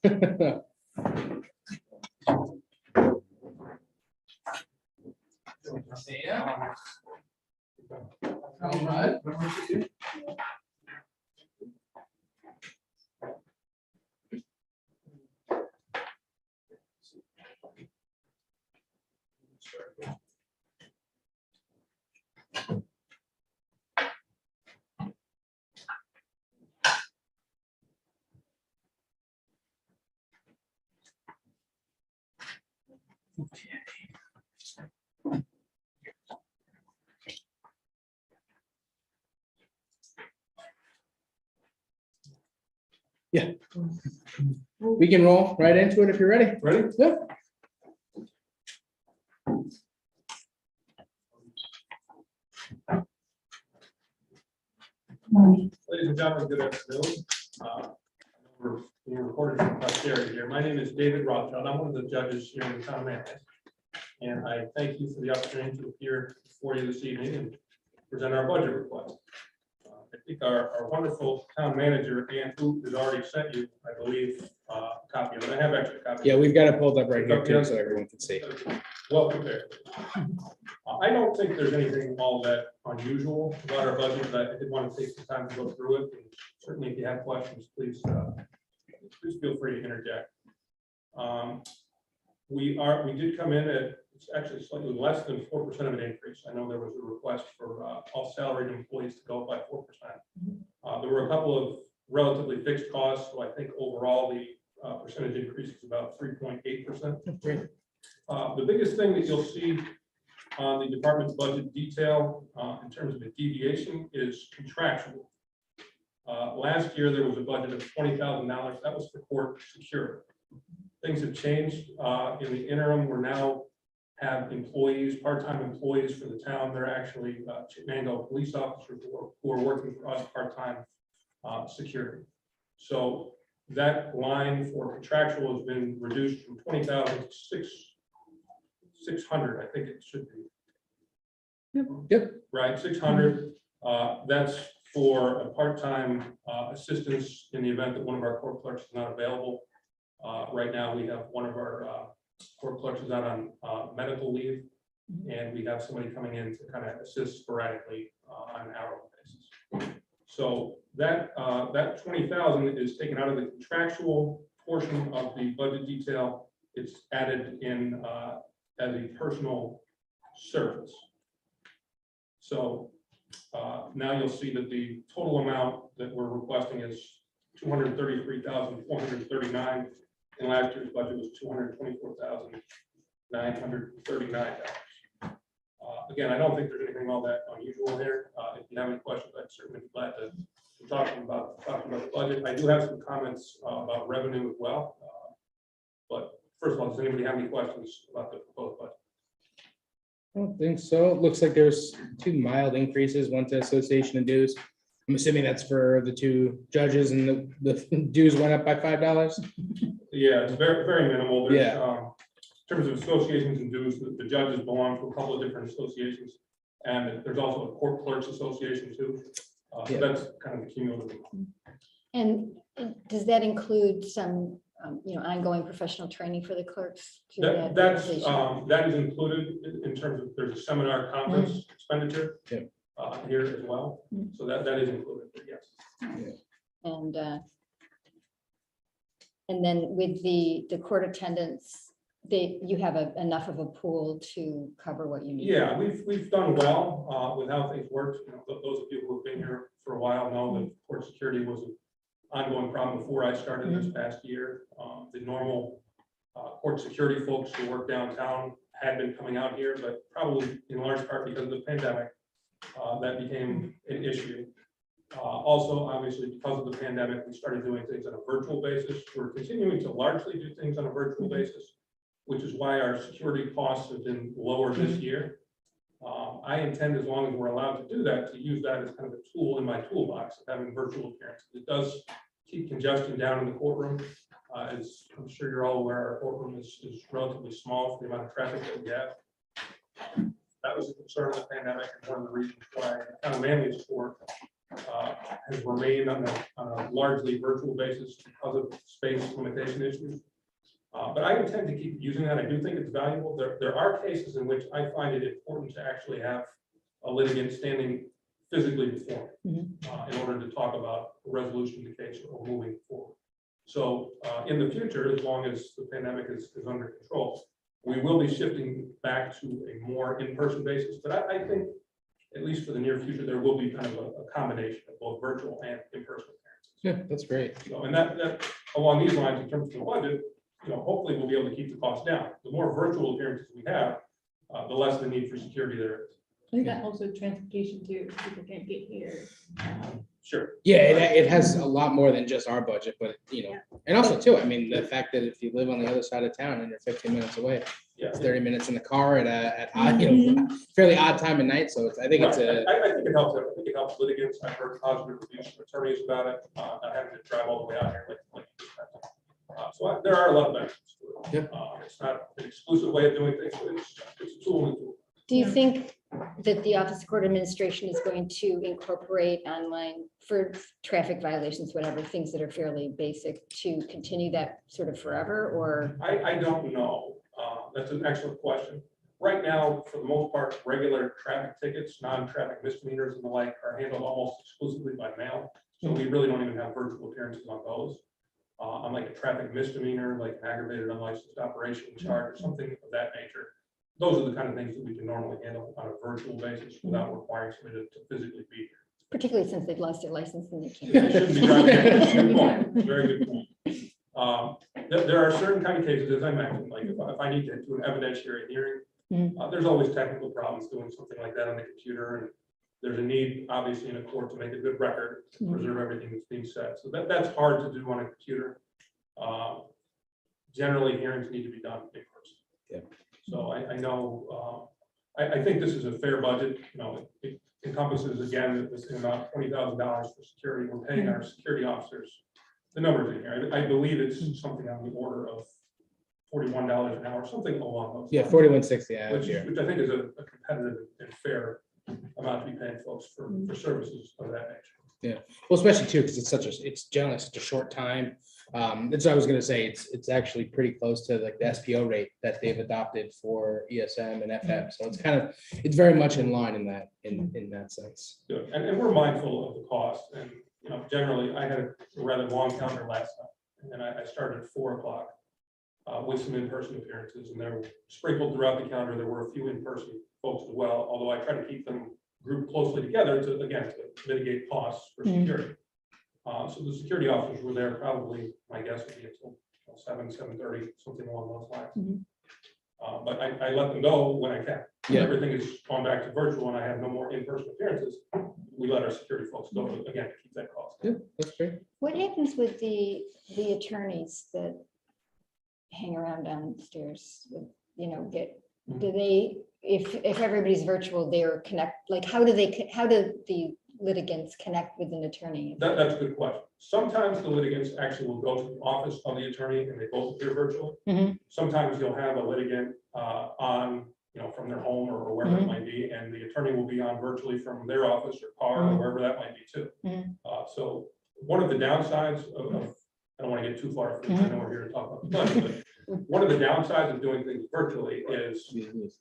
Yeah. We can roll right into it if you're ready. Ready? Yeah. Ladies and gentlemen, good afternoon. We're being recorded for posterity here. My name is David Rothschild. I'm one of the judges here in the town of Manlius. And I thank you for the opportunity to appear before you this evening and present our budget request. I think our wonderful town manager, Ann Hoop, has already sent you, I believe, a copy of it. I have extra copies. Yeah, we've got it pulled up right here too, so everyone can see. Well prepared. I don't think there's anything all that unusual about our budget, but I did want to take some time to go through it. And certainly, if you have questions, please feel free to interject. We did come in at, it's actually slightly less than 4% of an increase. I know there was a request for all salaried employees to go up by 4%. There were a couple of relatively fixed costs, so I think overall the percentage increase is about 3.8%. The biggest thing that you'll see on the department's budget detail in terms of the deviation is contractual. Last year, there was a budget of $20,000. That was for court security. Things have changed. In the interim, we're now have employees, part-time employees for the town. They're actually Chitmango police officers who are working for us part-time security. So that line for contractual has been reduced from 20,000 to 600, I think it should be. Yep. Right, 600. That's for a part-time assistance in the event that one of our court clerks is not available. Right now, we have one of our court clerks is out on medical leave, and we have somebody coming in to kind of assist sporadically on an hourly basis. So that 20,000 is taken out of the contractual portion of the budget detail. It's added in as a personal service. So now you'll see that the total amount that we're requesting is $233,439. And last year's budget was $224,939. Again, I don't think there's anything all that unusual there. If you have any questions, I'd certainly be glad to talk about the budget. I do have some comments about revenue as well. But first of all, does anybody have any questions about the proposed budget? I don't think so. It looks like there's two mild increases, one to association and dues. I'm assuming that's for the two judges and the dues went up by $5. Yeah, it's very, very minimal. There's, Yeah. in terms of associations and dues, the judges belong to a couple of different associations. And there's also a court clerks association too. So Yeah. that's kind of the cumulative. And does that include some, ongoing professional training for the clerks? through that organization? That is included in terms of, there's a seminar conference expenditure. Yeah. Here as well. So that is included, yes. And then with the court attendance, you have enough of a pool to cover what you need. Yeah, we've done well with how things worked. You know, those of you who have been here for a while know that court security was an ongoing problem before I started this past year. The normal court security folks who work downtown had been coming out here, but probably in large part because of the pandemic, that became an issue. Also, obviously, because of the pandemic, we started doing things on a virtual basis. We're continuing to largely do things on a virtual basis, which is why our security costs have been lower this year. I intend, as long as we're allowed to do that, to use that as kind of a tool in my toolbox of having virtual appearances. It does keep congestion down in the courtroom. As I'm sure you're all aware, our courtroom is relatively small for the amount of traffic that we have. That was a concern of the pandemic, and one of the reasons why kind of Manly's court has remained on a largely virtual basis because of space limitation issues. But I intend to keep using that. I do think it's valuable. There are cases in which I find it important to actually have a litigant standing physically before me, in order to talk about a resolution of the case or moving forward. So in the future, as long as the pandemic is under control, we will be shifting back to a more in-person basis. But I think, at least for the near future, there will be kind of a combination of both virtual and in-person appearances. Yeah, that's great. So, and that along these lines, in terms of the budget, hopefully we'll be able to keep the cost down. The more virtual appearances we have, the less the need for security there is. I think that also transportation too, if people can't get here. Sure. Yeah, it has a lot more than just our budget, but and also too, I mean, the fact that if you live on the other side of town and you're 15 minutes away, Yeah. it's 30 minutes in the car at odd, fairly odd time of night. So I think it's a, I think it helps. I think it helps litigants. I've heard positive reviews from attorneys about it. Not having to drive all the way out here like you just mentioned. So there are a lot of benefits to it. It's not an exclusive way of doing things, but it's a tool in the tool. Do you think that the Office of Court Administration is going to incorporate online for traffic violations, whatever, things that are fairly basic, to continue that sort of forever, or? I don't know. That's an excellent question. Right now, for the most part, regular traffic tickets, non-traffic misdemeanors and the like are handled almost exclusively by mail. So we really don't even have virtual appearances on those. Unlike a traffic misdemeanor, like an aggravated unlicensed operation charge or something of that nature. Those are the kind of things that we can normally handle on a virtual basis without requiring somebody to physically be here. Particularly since they've lost their license and they They can't. shouldn't be driving. Good point. Very good point. There are certain kind of cases, as I mentioned, like if I need to do an evidentiary hearing, there's always technical problems doing something like that on the computer, and there's a need, obviously, in a court to make a good record, to preserve everything that's being said. So that's hard to do on a computer. Generally, hearings need to be done in person. Yeah. So I know, I think this is a fair budget. It encompasses, again, this amount, $20,000 for security. We're paying our security officers. The numbers in here, I believe it's something on the order of $41 an hour, something along those. yeah, lines, 4160 a year. which I think is a competitive and fair amount to be paying folks for services of that nature. Well, especially too, because it's generally such a short time. That's what I was gonna say. It's actually pretty close to like the SPO rate that they've adopted for ESM and FM. So it's very much in line in that sense. Good. And we're mindful of the cost, and generally I had a rather long calendar last time, and I started at 4 o'clock with some in-person appearances, and they're sprinkled throughout the calendar. There were a few in-person folks as well, although I try to keep them grouped closely together to mitigate costs for security. So the security officers were there probably, my guess would be until 7:30, something along those lines. But I let them go when I can. Yeah. Everything is gone back to virtual and I have no more in-person appearances. We let our security folks go again to keep that cost. Yeah, that's great. What happens with the attorneys that hang around downstairs, do they, if everybody's virtual, they're like, how do the litigants connect with an attorney? That's a good question. Sometimes the litigants actually will go to the office of the attorney and they both appear virtually. Sometimes you'll have a litigant on, from their home or wherever it might be, and the attorney will be on virtually from their office or car or wherever that might be too. So one of the downsides of I don't want to get too far, I know we're here to talk about the budget, but one of the downsides of doing things virtually is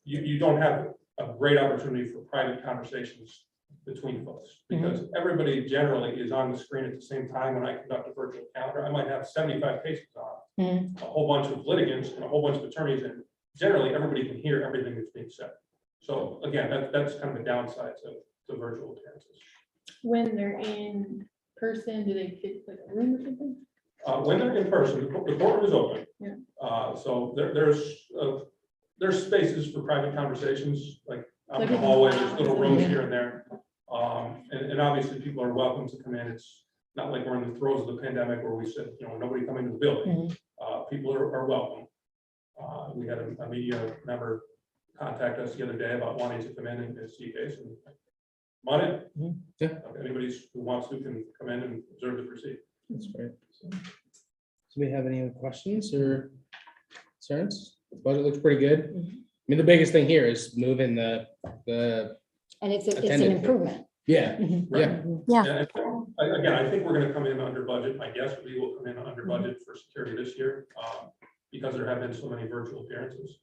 you don't have a great opportunity for private conversations between folks, because everybody generally is on the screen at the same time. When I conduct a virtual calendar, I might have 75 cases on, a whole bunch of litigants and a whole bunch of attorneys, and generally everybody can hear everything that's being said. So again, that's kind of a downside to virtual appearances. When they're in person, do they fit like a room or something? When they're in person, the courtroom is open. Yeah. So there's spaces for private conversations, like out in the hallway, there's little rooms here and there. And obviously, people are welcome to come in. It's not like we're in the throes of the pandemic where we said, nobody come into the building. People are welcome. We had a media member contact us the other day about wanting to come in and see a case. And come on in. Yeah. Anybody who wants to can come in and observe the proceeding. That's great. So, do we have any other questions or concerns? The budget looks pretty good. I mean, the biggest thing here is moving the And it's an Attended. improvement. yeah, yeah. Yeah. And again, I think we're gonna come in under budget. My guess would be we'll come in under budget for security this year, because there have been so many virtual appearances.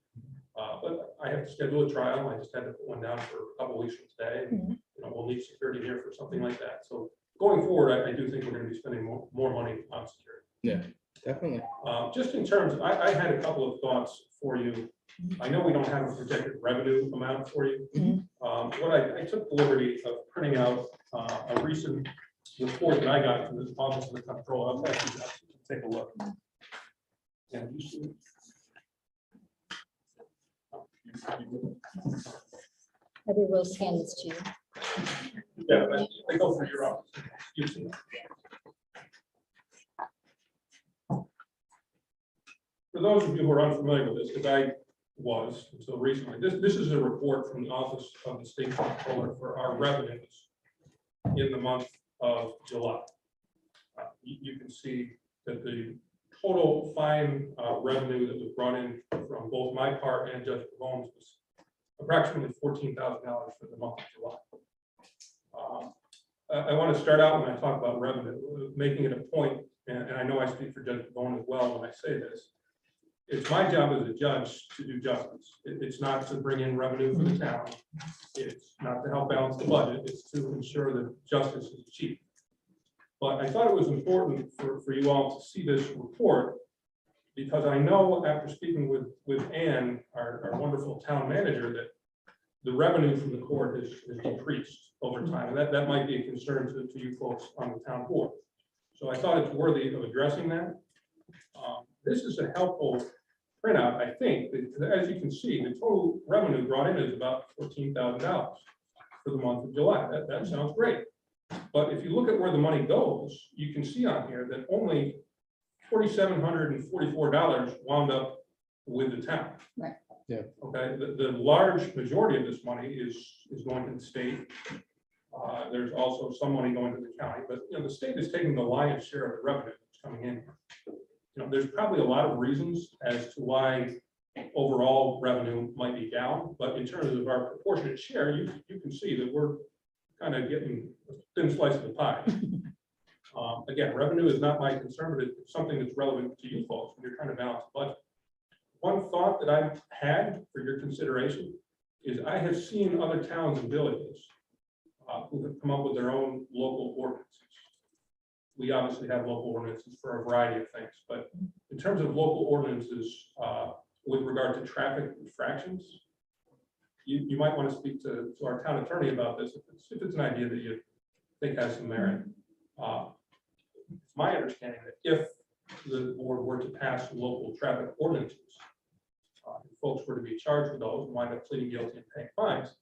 But I have to schedule a trial. I just had to put one down for a couple weeks from today. We'll need security here for something like that. So going forward, I do think we're gonna be spending more money on security. Yeah, definitely. Just in terms, I had a couple of thoughts for you. I know we don't have a projected revenue amount for you. What I took the liberty of printing out a recent report that I got from the Office of the Comptroller. I'll actually take a look. And you see. Maybe we'll scan this to you. Yeah, they go through your office. You see. For those of you who are unfamiliar with this, because I was until recently, this is a report from the Office of the State Comptroller for our revenues in the month of July. You can see that the total fine revenue that was brought in from both my part and Judge Pavone's was approximately $14,000 for the month of July. I want to start out when I talk about revenue, making it a point, and I know I speak for Judge Pavone as well when I say this. It's my job as a judge to do justice. It's not to bring in revenue for the town. It's not to help balance the budget. It's to ensure that justice is achieved. But I thought it was important for you all to see this report, because I know after speaking with Ann, our wonderful town manager, that the revenue from the court has decreased over time. And that might be a concern to you folks on the town board. So I thought it's worthy of addressing that. This is a helpful printout, I think. As you can see, the total revenue brought in is about $14,000 for the month of July. That sounds great. But if you look at where the money goes, you can see on here that only $4,744 wound up with the town. Right. Yeah. Okay, the large majority of this money is going to the state. There's also some money going to the county, but the state is taking the lion's share of the revenue that's coming in. There's probably a lot of reasons as to why overall revenue might be down, but in terms of our proportionate share, you can see that we're kind of getting a thin slice of the pie. Again, revenue is not my concern, but it's something that's relevant to you folks when you're trying to balance the budget. One thought that I've had for your consideration is I have seen other towns and villages who have come up with their own local ordinances. We obviously have local ordinances for a variety of things, but in terms of local ordinances with regard to traffic infractions, you might want to speak to our town attorney about this if it's an idea that you think has some merit. It's my understanding that if the board were to pass local traffic ordinances, if folks were to be charged with those and wind up pleading guilty and paying fines,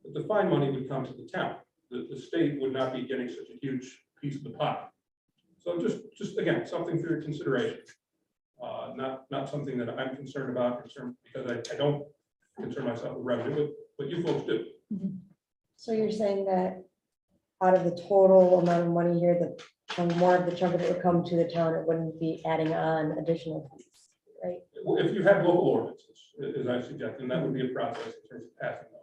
that the fine money would come to the town. The state would not be getting such a huge piece of the pie. So just again, something for your consideration. Not something that I'm concerned about because I don't concern myself with revenue, but you folks do. So you're saying that out of the total amount of money here, more of the chunk of it would come to the town, it wouldn't be adding on additional fees, right? If you had local ordinances, as I suggested, that would be a process in terms of passing those.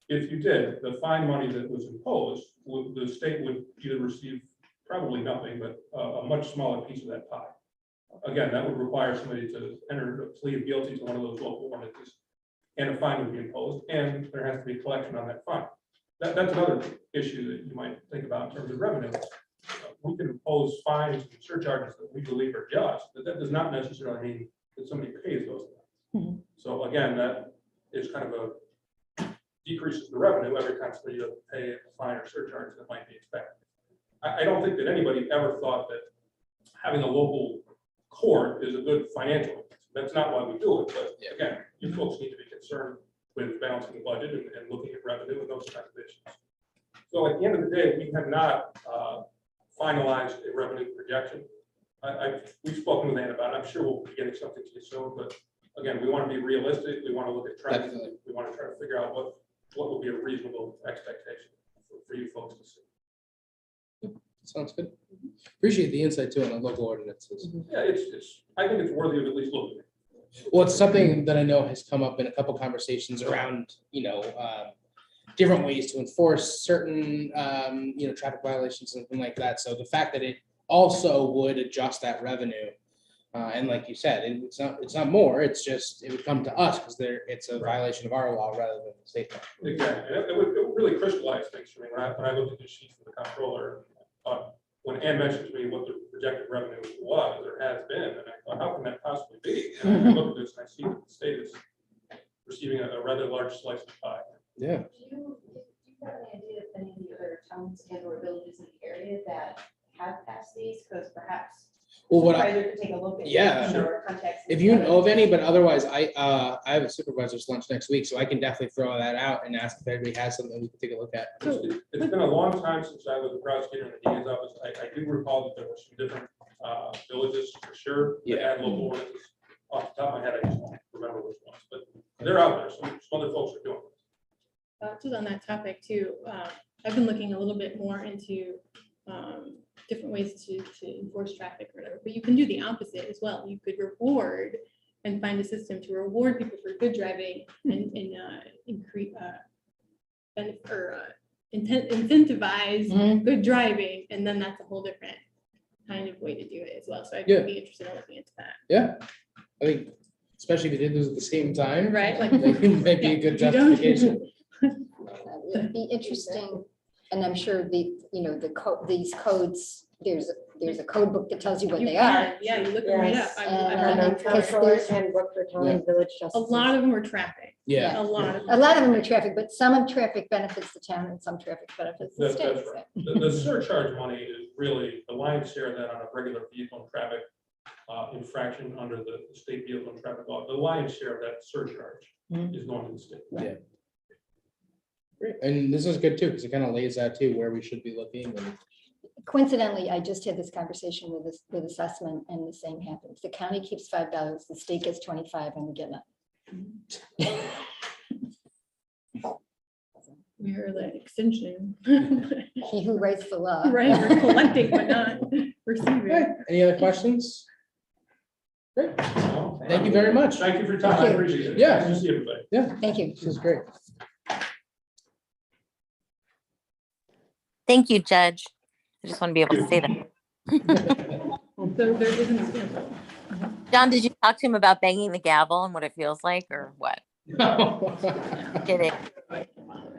If you did, the fine money that was imposed, the state would either receive probably nothing, but a much smaller piece of that pie. Again, that would require somebody to enter a plea of guilty to one of those local ordinances, and a fine would be imposed, and there has to be a collection on that fine. That's another issue that you might think about in terms of revenue. We can impose fines and surcharges that we believe are just, but that does not necessarily mean that somebody pays those amounts. So again, that is kind of a decreases the revenue every time somebody doesn't pay a fine or surcharge that might be expected. I don't think that anybody ever thought that having a local court is a good financial investment. That's not why we do it, but again, you folks need to be concerned with balancing the budget and looking at revenue and those kinds of issues. So at the end of the day, we have not finalized a revenue projection. We've spoken with Ann about it. I'm sure we'll be getting something to you soon, but again, we want to be realistic. We want to look at trends. Definitely. We want to try to figure out what would be a reasonable expectation for you folks to see. Sounds good. Appreciate the insight too on the local ordinances. Yeah, I think it's worthy of at least looking at. Well, it's something that I know has come up in a couple conversations around, different ways to enforce certain, traffic violations and things like that. So the fact that it also would adjust that revenue. And like you said, it's not more, it's just, it would come to us because it's a violation of our law rather than the state law. Exactly. It would really crystallize things for me when I looked at the sheet for the comptroller. When Ann mentioned to me what the projected revenue was or has been, and I thought, how can that possibly be? And I look at this and I see that the state is receiving a rather large slice of pie. Yeah. Do you have any idea if any of the other towns and or villages in the area that have passed these? Because perhaps Well, what supervisor could take a look at. Yeah, or contact if you know of any, but otherwise I have a supervisor's lunch next week, so I can definitely throw that out and ask if anybody has something we can take a look at. It's been a long time since I was a prosecutor in the DA's office. I do recall that there were some different villages for sure. that had local ordinances. Off the top of my head, I just don't remember which ones, but they're out there. Some other folks are doing it. Just on that topic too, I've been looking a little bit more into different ways to enforce traffic or whatever, but you can do the opposite as well. You could reward and find a system to reward people for good driving and increase incentivize good driving, and then that's a whole different kind of way to do it as well. So I'd Yeah. be interested in looking into that. Yeah, I think, especially if you did those at the same time. Right, like. It might be a good you don't- justification. It'd be interesting, and I'm sure these codes, there's a code book that tells you what You they are. can, yeah, you look them right up. Yes. I've And heard And of then traffic. comptroller's handbook for town and village A justice. lot of them were traffic, Yeah, a lot of. A lot of them are traffic, but some of traffic benefits the town and some traffic benefits the That's state. right. The surcharge money is really the lion's share of that on a regular vehicle and traffic infraction under the state vehicle and traffic law. The lion's share of that surcharge is going to the state. great. And this is good too, because it kind of lays out too where we should be looking and. Coincidentally, I just had this conversation with assessment, and the same happens. The county keeps $5, the state gets 25, and we get nothing. We're the extension. He who writes the law. Right, we're collecting but not receiving. Okay, any other questions? Great, thank you very much. Thank you for your time. I Thank you. appreciate it. Yeah. Nice to see everybody. Yeah, Thank you. this is great. Thank you, Judge. I just want to be able to say that. So there isn't a sample. John, did you talk to him about banging the gavel and what it feels like or what? Kidding.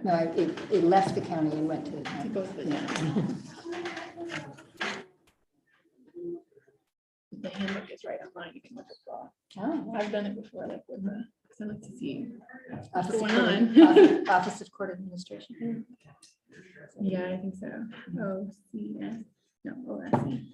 No, it left the county and went to the It town. goes to the town. The handbook is right online. You can look at law. Oh, I've done it before, like with the, because I like to see Office of going Court- on. Office of Court Administration. Yeah, I think so. OCS, no, OSC.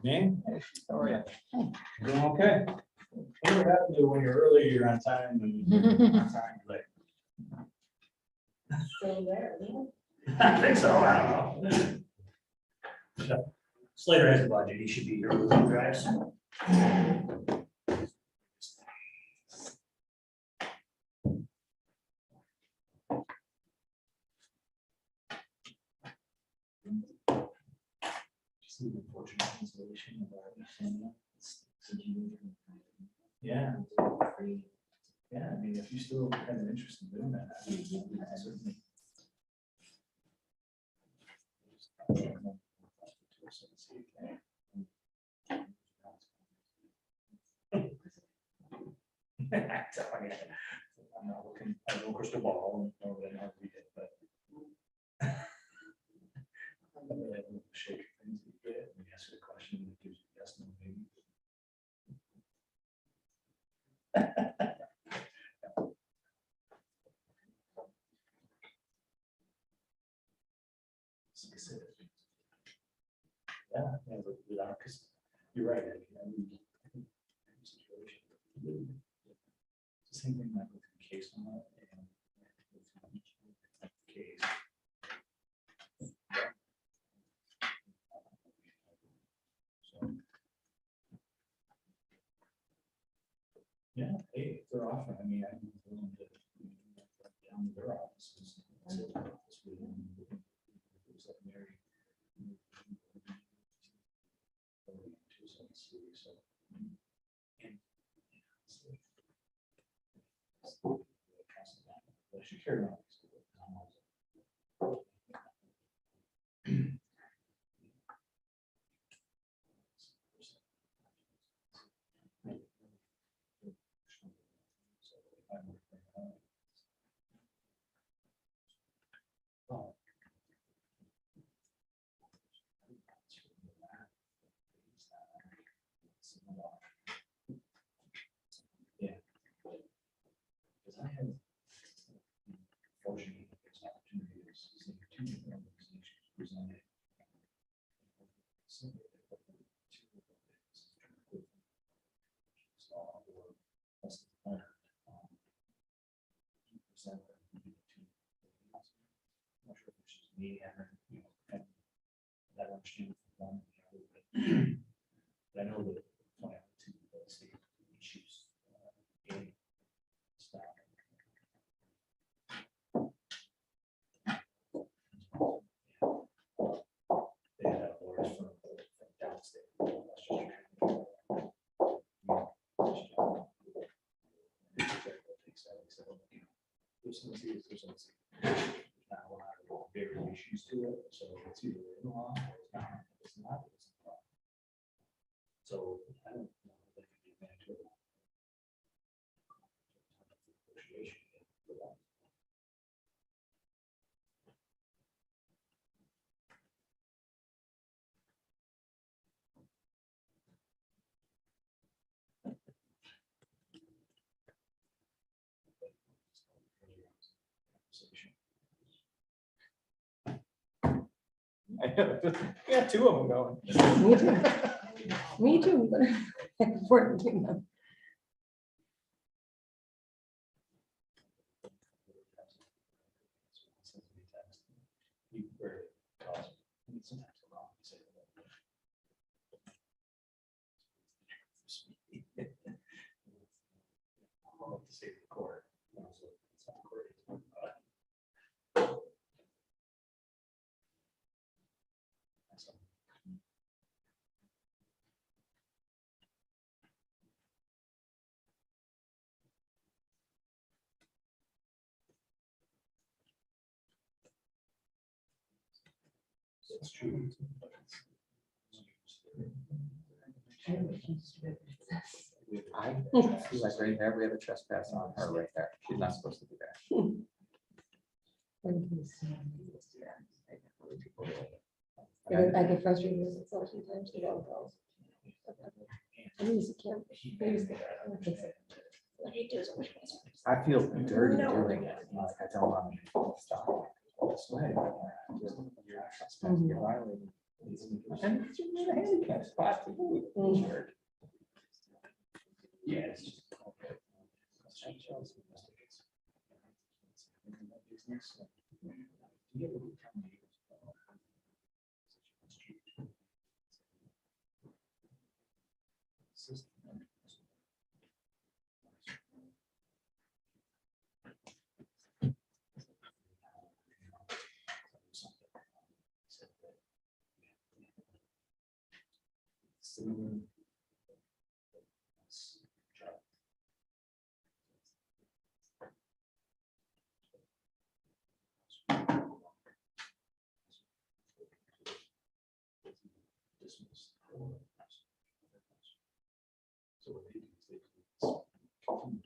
Name? How are you? Doing okay? What happened to when you're early, you're on time, and you're on time, you're late? Still there, I think so, I don't know. So, Slater has a budget, he should be here with you guys. See the unfortunate cancellation of our family. Yeah. Yeah, I mean, if you still have an interest in doing that, I mean, certainly. I'm telling you, I'm not looking, I have no crystal ball, and know that I know we did, but. I'm not really able to shake things that you get, and you ask a question, and it gives you yes, no, maybe. Like I said, yeah, but without, because you're right, I mean, situation. It's the same thing like with case on it. And each case. So, yeah, hey, if they're offering, I mean, I'm willing to down to their offices. She carried on. Yeah. Because I have fortunately this opportunity to see two different organizations presented. Me and her, you know, had that understanding from one, but I know that when I went to the state issues, in staff. They had lawyers from downstate. There's not a lot of variations to it, so it's either in law or it's not. It's not. It's not. So I don't know if that could be managed. Negotiation. Yeah, two of them going. Me too. Me too. but important to them. To save the court. It's true. I feel like right there, we have a trespass on her right there. She's not supposed to be there. I get frustrated with it sometimes. They don't go. I use the camera. I use the- I don't think so. I hate doing so much. I feel dirty doing it. Like, I don't want to stop. That's why you're trespassing, you're violating. And it's a handicap spot. Yes. So what they do is they continuous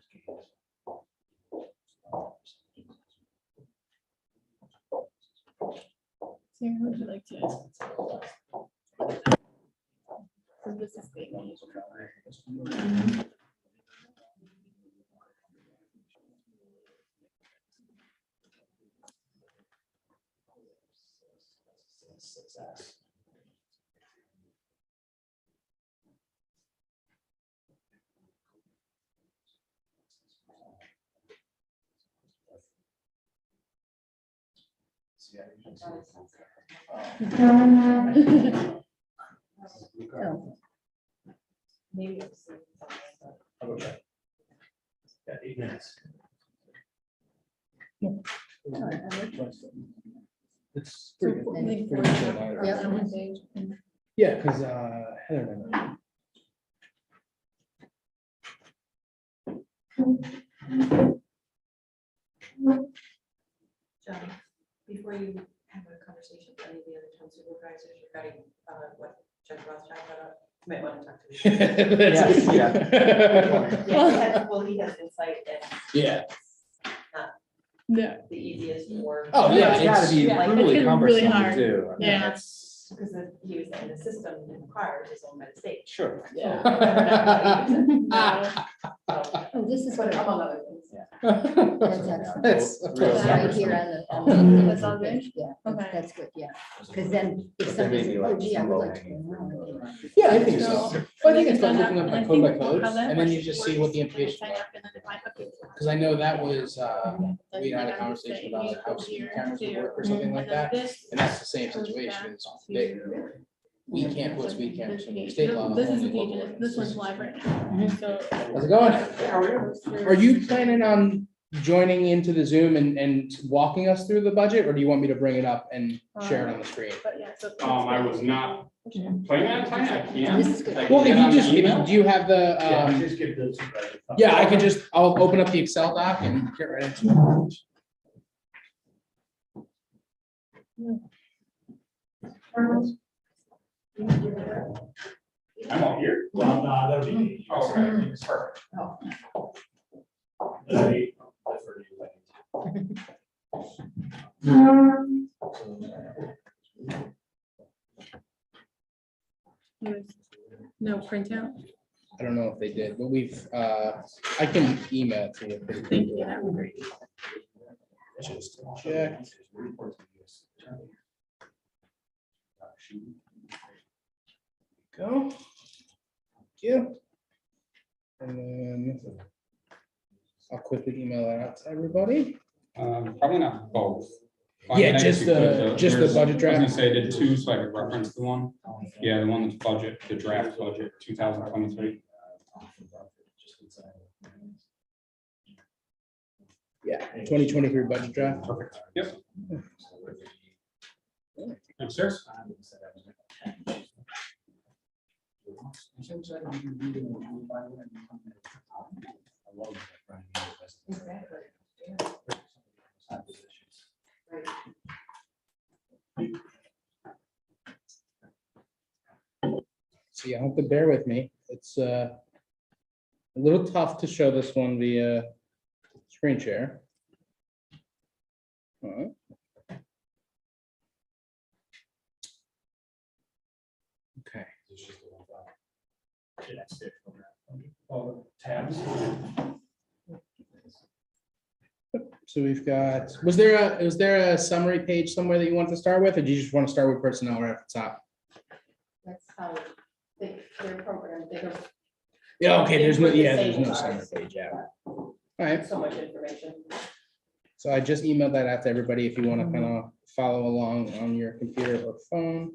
games. Sarah, would you like to? So this is the. Success. Maybe I'll see something, but- Okay. Yeah, 8 minutes. It's So, pretty good. I think Pretty for- good. Yeah. on one page. Yeah, because Heather and I. John, before you have a conversation with any of the other town supervisors regarding what Judge Rothschild brought up, you might want to talk to me. That's- Well, he has insight and Yeah. Yeah, the easiest or. Oh, yeah, It's gotta be yeah, it's brutally gonna be really cumbersome hard. too. I mean, Yeah. that's- Because he was saying the system requires his own by the state. Sure. Yeah. Oh, this is But what, among other things. that's excellent. That's- Real Right summary. here on the. That's all good? Yeah, Okay. that's good, yeah. Because then if But there may somebody's, be oh like gee, I some would like to. low-hanging go fruit. around. Yeah, I think so. So, Well, I think it's about sign looking up, up and like I code by think we'll codes, have that and then you worksheet just see what the works, and implications sign are. up, and then if I update it, Because I know that was, then we had a I'm conversation saying about you like how go speed here cameras would to- work or something like and then that. this And that's the same goes situation, back is to- they, we can't put speed cameras in state law. This is only the page, local and this one's ordinances. live right now, so. How's it going? Are you planning on joining into the Zoom and walking us through the budget, or do you want me to bring it up and share it on the screen? But yeah, so. I was not planning on time, I can. This is good. I can Well, if get you on just, the email. do you have the, Yeah, just give the supervisor. yeah, I could just, I'll open up the Excel doc and get right into it. I'm all here. Well, no, that'll be me. Oh, okay, it's perfect. I defer to you, I need No printout. I don't know if they did, but we've, I can email it to you. Thank you, that would be great. Just check. Go. Thank you. And then I'll quickly email that out to everybody. Probably not both. Well, I Yeah, mean, I guess just you could, the, though. just the There's- budget I was gonna draft. say I did two, so I could reference the one. Yeah, the one that's budget, the draft budget, 2023. Yeah, 2023 budget draft. Perfect. Yep. Thanks, sir. So you have to bear with me. It's a little tough to show this one via screen share. Alright. Okay. All the tabs. So we've got, was there a summary page somewhere that you want to start with, or do you just want to start with personnel right at the top? That's how their program, they don't Yeah, okay, there's no, With the yeah, there's no savings summary bars. page, yeah. All right, so much information. so I just emailed that out to everybody if you want to kind of follow along on your computer or phone.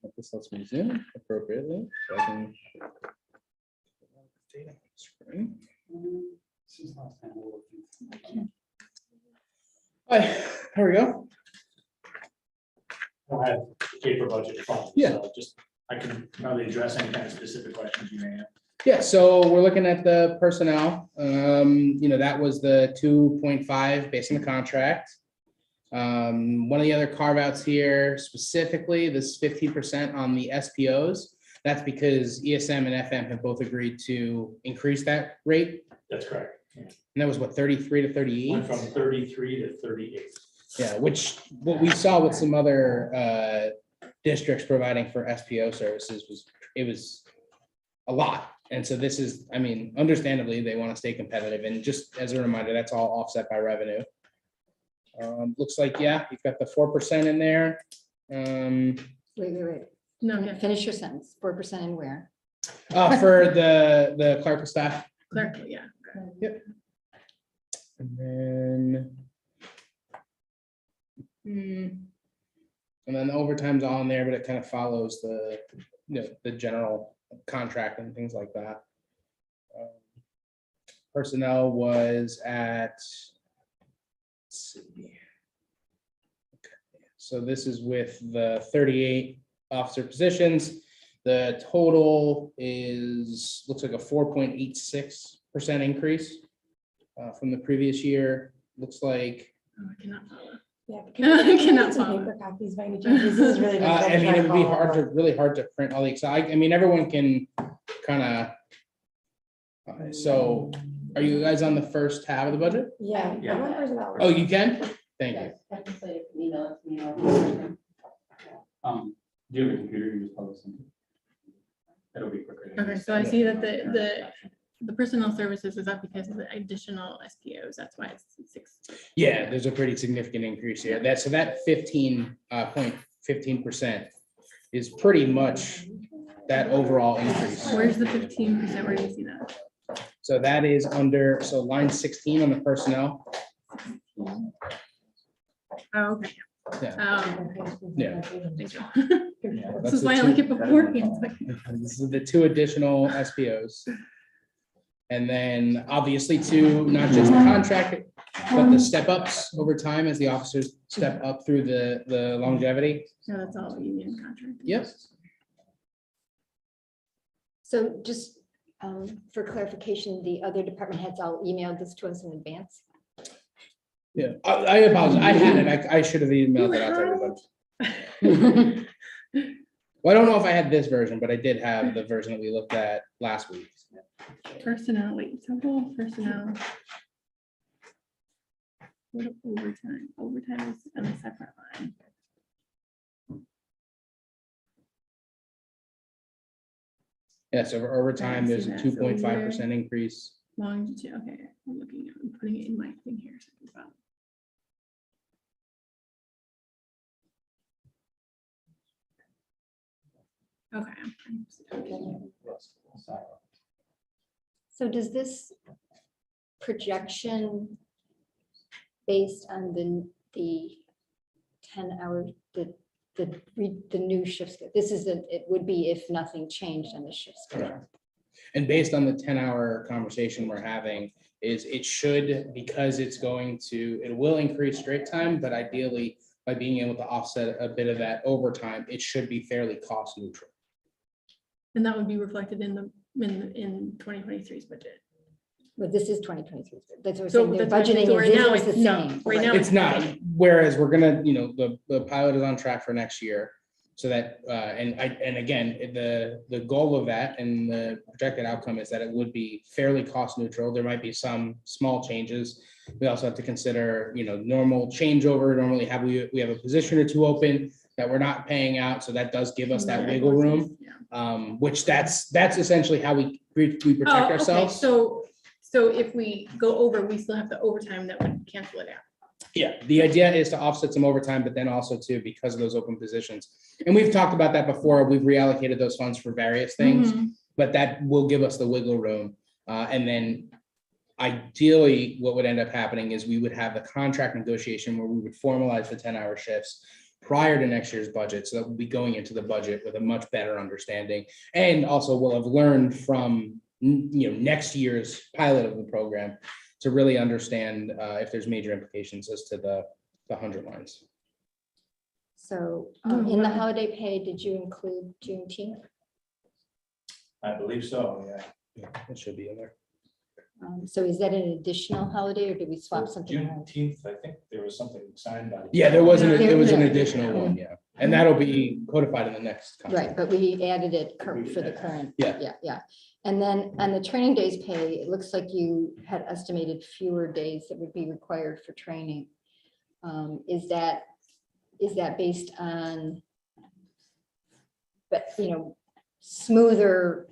If this lets me zoom appropriately, so I can. Data on the screen. Hi, here we go. I have paper budget funds. Yeah. So just, I can probably address any kind of specific questions you may have. Yeah, so we're looking at the personnel. That was the 2.5 based on the contract. One of the other carve outs here specifically, this 15% on the SPOs. That's because ESM and FM have both agreed to increase that rate. That's correct. And that was what, 33 to 38? Went from 33 to 38. Yeah, which what we saw with some other districts providing for SPO services was a lot. And so this is, I mean, understandably, they want to stay competitive. And just as a reminder, that's all offset by revenue. Looks like, yeah, you've got the 4% in there. Wait. No, okay, Finish your sentence. 4% in where? For the clerical staff. clerical, yeah. And then And then the overtime's on there, but it kind of follows the, the general contract and things like that. Personnel was at, let's see. Okay, so this is with the 38 officer positions. The total is, looks like a 4.86% increase from the previous year. Looks like, Oh, I cannot follow. Yeah. I cannot Get some follow. paper copies by any chance? This is really. I mean, it would be really hard to print all the Excel. I mean, everyone can kind of. So are you guys on the first tab of the budget? Yeah. Yeah. I'm on personnel. Oh, you can? Thank you. Do you have a computer you just plug this into? That'll be quicker. than Okay, just- so I see that the personnel services is up because of the additional SPOs. That's why it's 6. Yeah, there's a pretty significant increase here. So that 15% is pretty much that overall increase. Where's the 15%? Where do you see that? So that is under, so line 16 on the personnel. Oh, okay. Yeah. Yeah. Thank you. Yeah, This that's is the why I two- like it beforehand. This is the 2 additional SPOs. And then obviously too, not just the contract, but the step ups over time as the officers step up through the longevity. No, that's all union contract. Yep. So just for clarification, the other department heads all emailed this to us in advance. Yeah, I apologize. I had it. I should have emailed it out to everybody. Well, I don't know if I had this version, but I did have the version that we looked at last week. Personnel, wait, total personnel. What about overtime? Overtime is on a separate line. Yeah, so over time, there's a I see that. So 2.5% increase. Longitude, okay, I'm looking at, I'm putting it in my thing here. so I can follow. Okay. So does this projection based on the 10-hour, the new shift, this is, it would be if nothing changed on the shift schedule. And based on the 10-hour conversation we're having, is it should, because it's going to, it will increase straight time, but ideally, by being able to offset a bit of that overtime, it should be fairly cost neutral. And that would be reflected in the, in 2023's budget. But this is 2023. That's what we're So saying. Their that's what I'm saying. budgeting So right now is the it's no. same. Right now It's not, whereas we're gonna, the pilot is on track for next year. So that, and again, the goal of that and the projected outcome is that it would be fairly cost neutral. There might be some small changes. We also have to consider, normal changeover. Normally we have a position or 2 open that we're not paying out. So that does give us that wiggle room, which that's essentially how we protect Oh, okay. ourselves. So if we go over, we still have the overtime that would cancel it out. Yeah, the idea is to offset some overtime, but then also too, because of those open positions. And we've talked about that before. We've reallocated those funds for various things, but that will give us the wiggle room. And then ideally, what would end up happening is we would have the contract negotiation where we would formalize the 10-hour shifts prior to next year's budget. So that we'll be going into the budget with a much better understanding. And also we'll have learned from, next year's pilot of the program to really understand if there's major implications as to the 100 lines. So in the holiday pay, did you include Juneteenth? I believe so, yeah. Yeah, it should be in there. So is that an additional holiday or did we swap something around? Juneteenth, I think there was something signed by. Yeah, there was There an was additional one, yeah. And that'll be codified in the next. Right, but we added it for the current. Yeah. Yeah. And then on the training days pay, it looks like you had estimated fewer days that would be required for training. Is that based on, but, smoother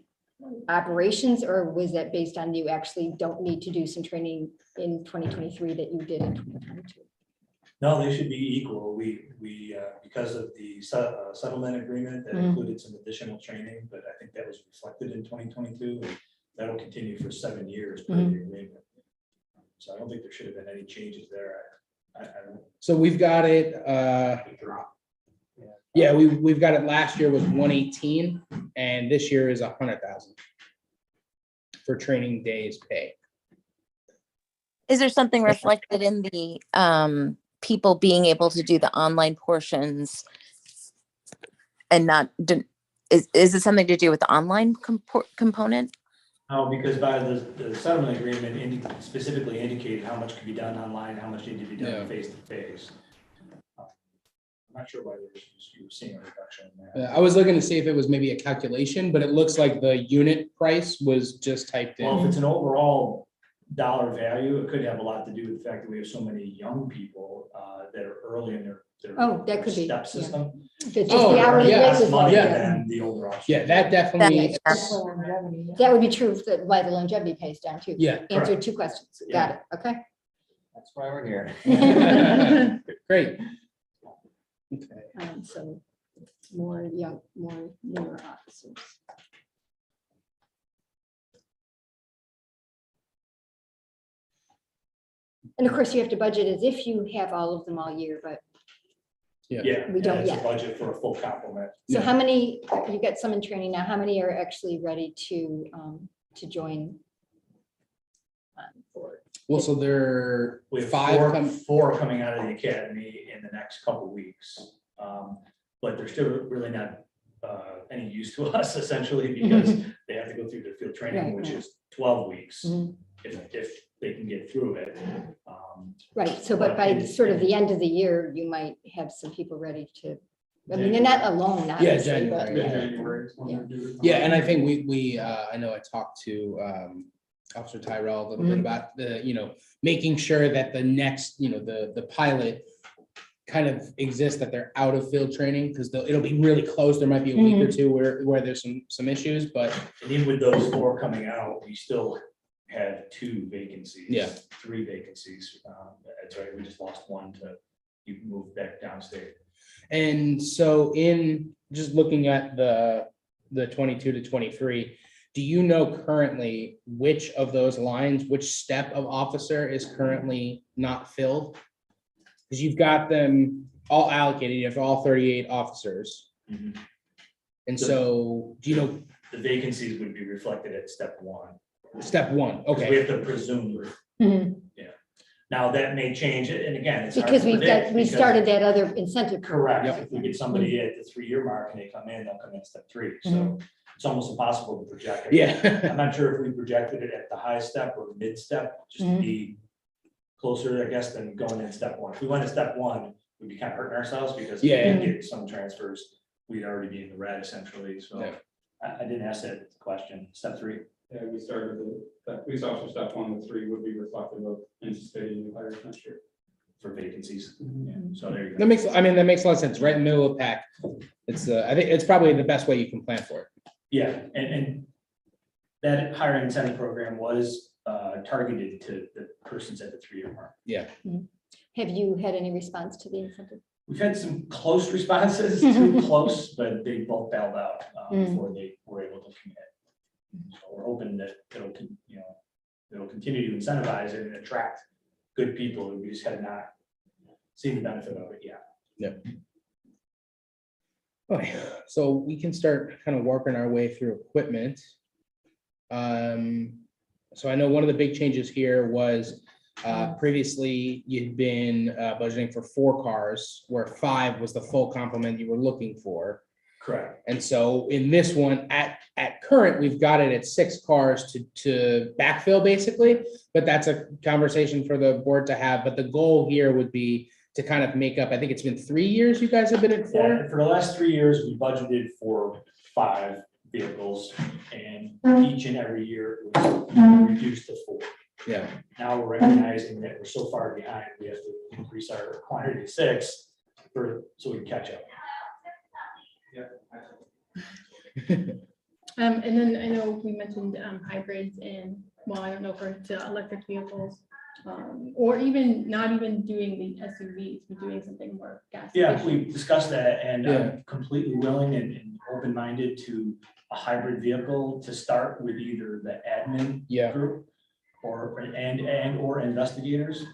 operations, or was that based on you actually don't need to do some training in 2023 that you did in 2022? No, they should be equal. We because of the settlement agreement that included some additional training, but I think that was reflected in 2022. And that'll continue for 7 years per the agreement. So I don't think there should have been any changes there. don't. So we've got it, yeah, we've got it last year was 118 and this year is 100,000 for training days pay. Is there something reflected in the people being able to do the online portions and not, is it something to do with the online component? No, because by the settlement agreement specifically indicated how much could be done online, how much needed to be Yeah. done face to face. I'm not sure why you were seeing a reduction in that. I was looking to see if it was maybe a calculation, but it looks like the unit price was just typed Well, if in. it's an overall dollar value, it could have a lot to do with the fact that we have so many young people that are early in their Oh, that could be, step yeah. system. If it's just Oh, the hourly yeah, rate Less was money lower, yeah. than the overall. Yeah, that definitely, makes That's the longevity, yeah. that would be true for why the longevity pays down too. yeah. Answered 2 questions. Got it. Okay. That's why we're here. Great. Okay. So more young, more newer officers. And of course, you have to budget as if you have all of them all year, but Yeah. We don't it's a yet. budget for a full complement. so Yeah. how many, you got some in training now, how many are actually ready to join? For Well, so there We are have 5 four coming out of the academy in the next couple weeks. But they're still really not any use to us essentially because they have to go through the field training, Right, which right. is 12 weeks. Mhm. If they can get through it. Right, so but by sort of the end of the year, you might have some people ready to, I mean, they're not alone, obviously, but. January, yeah. Yeah, and I think we I know I talked to Officer Tyrell a little bit about the, making sure that the next, the pilot kind of exists, that they're out of field training, because it'll be really close. There might be a week or two where there's some issues, but And even with those 4 coming out, we still have 2 vacancies. Yeah. 3 vacancies. That's right, we just lost 1 to, you moved back downstate. and so in just looking at the 22 to 23, do you know currently which of those lines, which step of officer is currently not filled? Because you've got them all allocated, you have all 38 officers. Mhm. And so, do you know, The vacancies would be reflected at step 1. step 1, 'Cause okay, We have to presume, Mhm. now that may change, and again, it's. hard to Because we predict because- started that other incentive. Correct, Yep. if we get somebody at the 3-year mark and they come in, they'll come in step 3, so it's almost impossible to project. it. yeah. I'm not sure if we projected it at the high step or mid step, just to be closer, I guess, than going in step 1. If we went to step 1, we'd be kind of hurting ourselves because if we Yeah. did get some transfers, we'd already be in the red essentially, so. Yeah. I didn't ask that question, step 3. Yeah, we started that police officer step 1 to 3 would be reflective of anticipating new hires next year. For vacancies, yeah, so there you go. That makes a lot of sense, right in the middle of the pack. It's, I think it's probably the best way you can plan for it. Yeah, and that hiring incentive program was targeted to the persons at the 3-year mark. Have you had any response to the incentive? We've had some close responses, too close, but they both bailed out before they were able to commit. So we're hoping that it'll continue to incentivize and attract good people. We just have not seen the benefit of it yet. Okay, so we can start kind of working our way through equipment. So I know one of the big changes here was previously you'd been budgeting for 4 cars, where 5 was the full complement you were looking for. Correct. And so in this one, at current, we've got it at 6 cars to backfill basically, but that's a conversation for the board to have. But the goal here would be to kind of make up, I think it's been 3 years you guys have been at 4. Yeah, for the last 3 years, we budgeted for 5 vehicles and each and every year it was reduced to 4. Yeah. Now we're recognizing that we're so far behind, we have to increase our quantity to 6 so we can catch up. And then I know we mentioned hybrids and, well, I don't know for to electric vehicles. Or even not even doing the SUVs, but doing something more gas. Yeah, efficient. we discussed that and Yeah. I'm completely willing and open-minded to a hybrid vehicle to start with either the admin Yeah. group or investigators.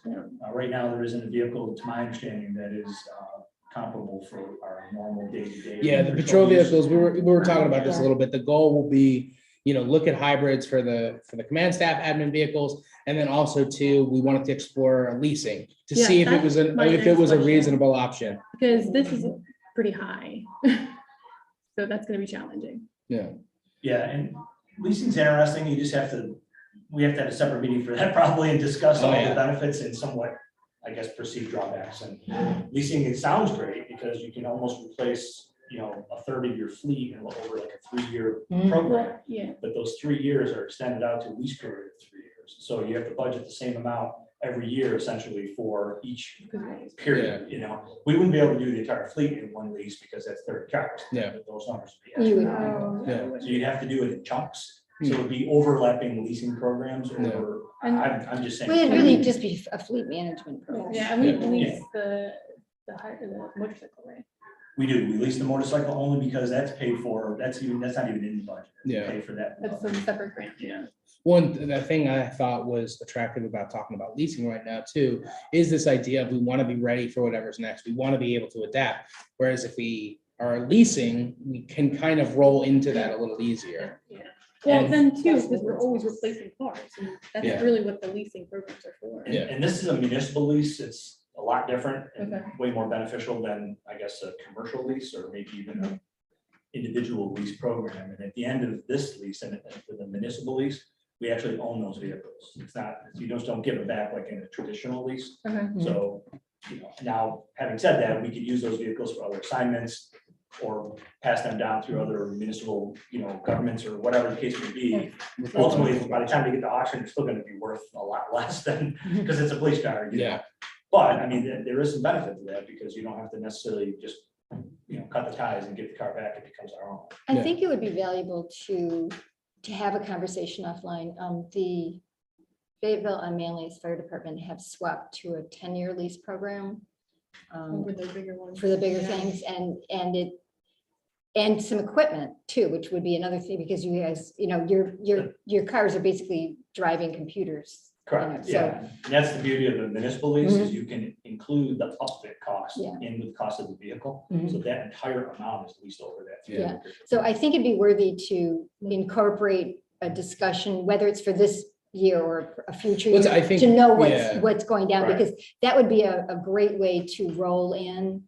Right now, there isn't a vehicle, to my understanding, that is comparable for our normal day-to-day. Yeah, the patrol use. vehicles, we were talking about this a little bit. The goal will be, look at hybrids for the command staff admin vehicles. And then also too, we wanted to explore leasing to Yeah, see if it that's was my if it next was a question. reasonable option. Because this is pretty high. So that's gonna be challenging. Yeah. Yeah, and leasing's interesting. We have to have a separate meeting for that probably and discuss all yeah. the benefits and somewhat, I guess, perceived drawbacks. And leasing, it sounds great because you can almost replace, a third of your fleet in over like a 3-year program. Yeah. But those 3 years are extended out to a lease period of 3 years. So you have to budget the same amount every year essentially for each period, We wouldn't be able to do the entire fleet in one lease because that's 30 cars. Yeah. Those numbers would be. You would- Yeah. So you'd have to do it in chunks. So it'd be overlapping leasing programs or, And- I'm just saying. Well, it'd really just be a fleet management program. Yeah, and we Yeah. lease the motorcycle, right? We do, we lease the motorcycle only because that's paid for, that's not even in the budget. We Yeah. Pay for that. That's some separate grant. Yeah. The thing I thought was attractive about talking about leasing right now too, is this idea of we want to be ready for whatever's next. We want to be able to adapt. Whereas if we are leasing, we can kind of roll into that a little easier. Yeah. Well, And- then too, because we're always replacing cars, and that's Yeah. really what the leasing programs are for. And, Yeah. and this is a municipal lease, it's a lot different and Okay. way more beneficial than, I guess, a commercial lease or maybe even an individual lease program. And at the end of this lease and with a municipal lease, we actually own those vehicles. It's not, you just don't give it back like in a traditional lease. Okay. So, now, having said that, we could use those vehicles for other assignments or pass them down through other municipal, governments or whatever the case may be. Ultimately, by the time they get to auction, it's still gonna be worth a lot less than, because it's a police car. Yeah. But I mean, there is some benefit to that because you don't have to necessarily just, cut the ties and get the car back. It becomes our own. I Yeah. think it would be valuable to have a conversation offline. The Fayetteville and Manlius Fire Department have swapped to a 10-year lease program. Over the bigger ones. For the bigger Yeah. things and some equipment too, which would be another thing because you guys, your cars are basically driving computers. Correct, So- yeah. And that's the beauty of a municipal lease is you can include the upfit cost Yeah. in with the cost of the vehicle. Mhm. So that entire amount is leased over that. Yeah. So I think it'd be worthy to incorporate a discussion, whether it's for this year or a future Well, year, I think- to know yeah. what's going down, Right. because that would be a great way to roll in.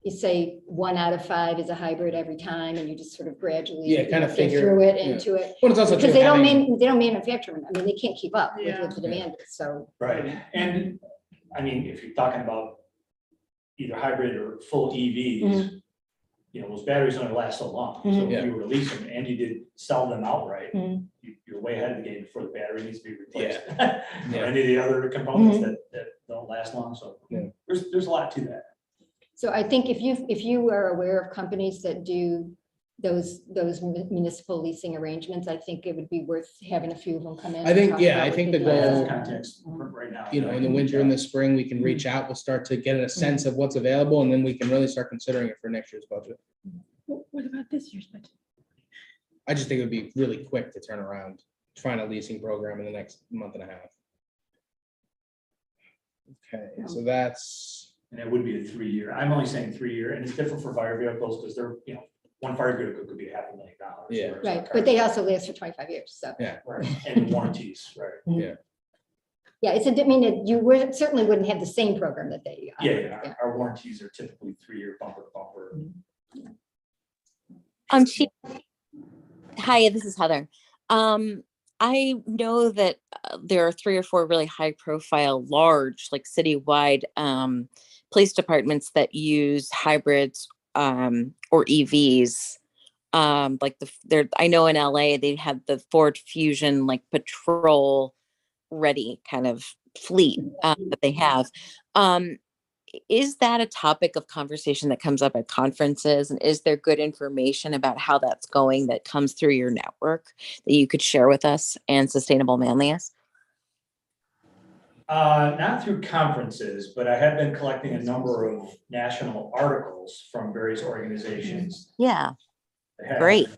You say 1 out of 5 is a hybrid every time, and you just sort of gradually Yeah, kind of get figure- through it yeah. into it. Well, it's also Because too they don't having- manufacture them. I mean, they can't keep up with Yeah. what the demand is, so. Right, and I mean, if you're talking about either hybrid or full EVs, those batteries only last so long. So Mhm. if you release them and you did sell them outright, Mhm. you're way ahead of the game before the battery needs to be replaced. Yeah. Or any of the other components that don't last long, so Yeah. there's a lot to that. So I think if you are aware of companies that do those municipal leasing arrangements, I think it would be worth having a few of them come in. I and think- talk yeah, about I what think they the do. That's goal- the context right now. In the winter and the spring, we can reach out, we'll start to get a sense of what's available, and then we can really start considering it for next year's budget. What about this year's budget? I just think it would be really quick to turn around, find a leasing program in the next month and a half. Okay, so that's, And it would be a 3-year. I'm only saying 3-year, and it's different for fire vehicles because they're, one fire vehicle could be $500,000. Yeah. whereas Right, our but they cars- also last for 25 years, so. Right, and warranties, right. Yeah, certainly wouldn't have the same program that they. Yeah, our warranties are typically 3-year bumper to bumper. Chief. Hi, this is Heather. I know that there are 3 or 4 really high profile, large, like citywide police departments that use hybrids or EVs. I know in LA they have the Ford Fusion like patrol ready kind of fleet that they have. Is that a topic of conversation that comes up at conferences? And is there good information about how that's going that comes through your network that you could share with us and Sustainable Manlius? Not through conferences, but I have been collecting a number of national articles from various organizations. Yeah, that have great.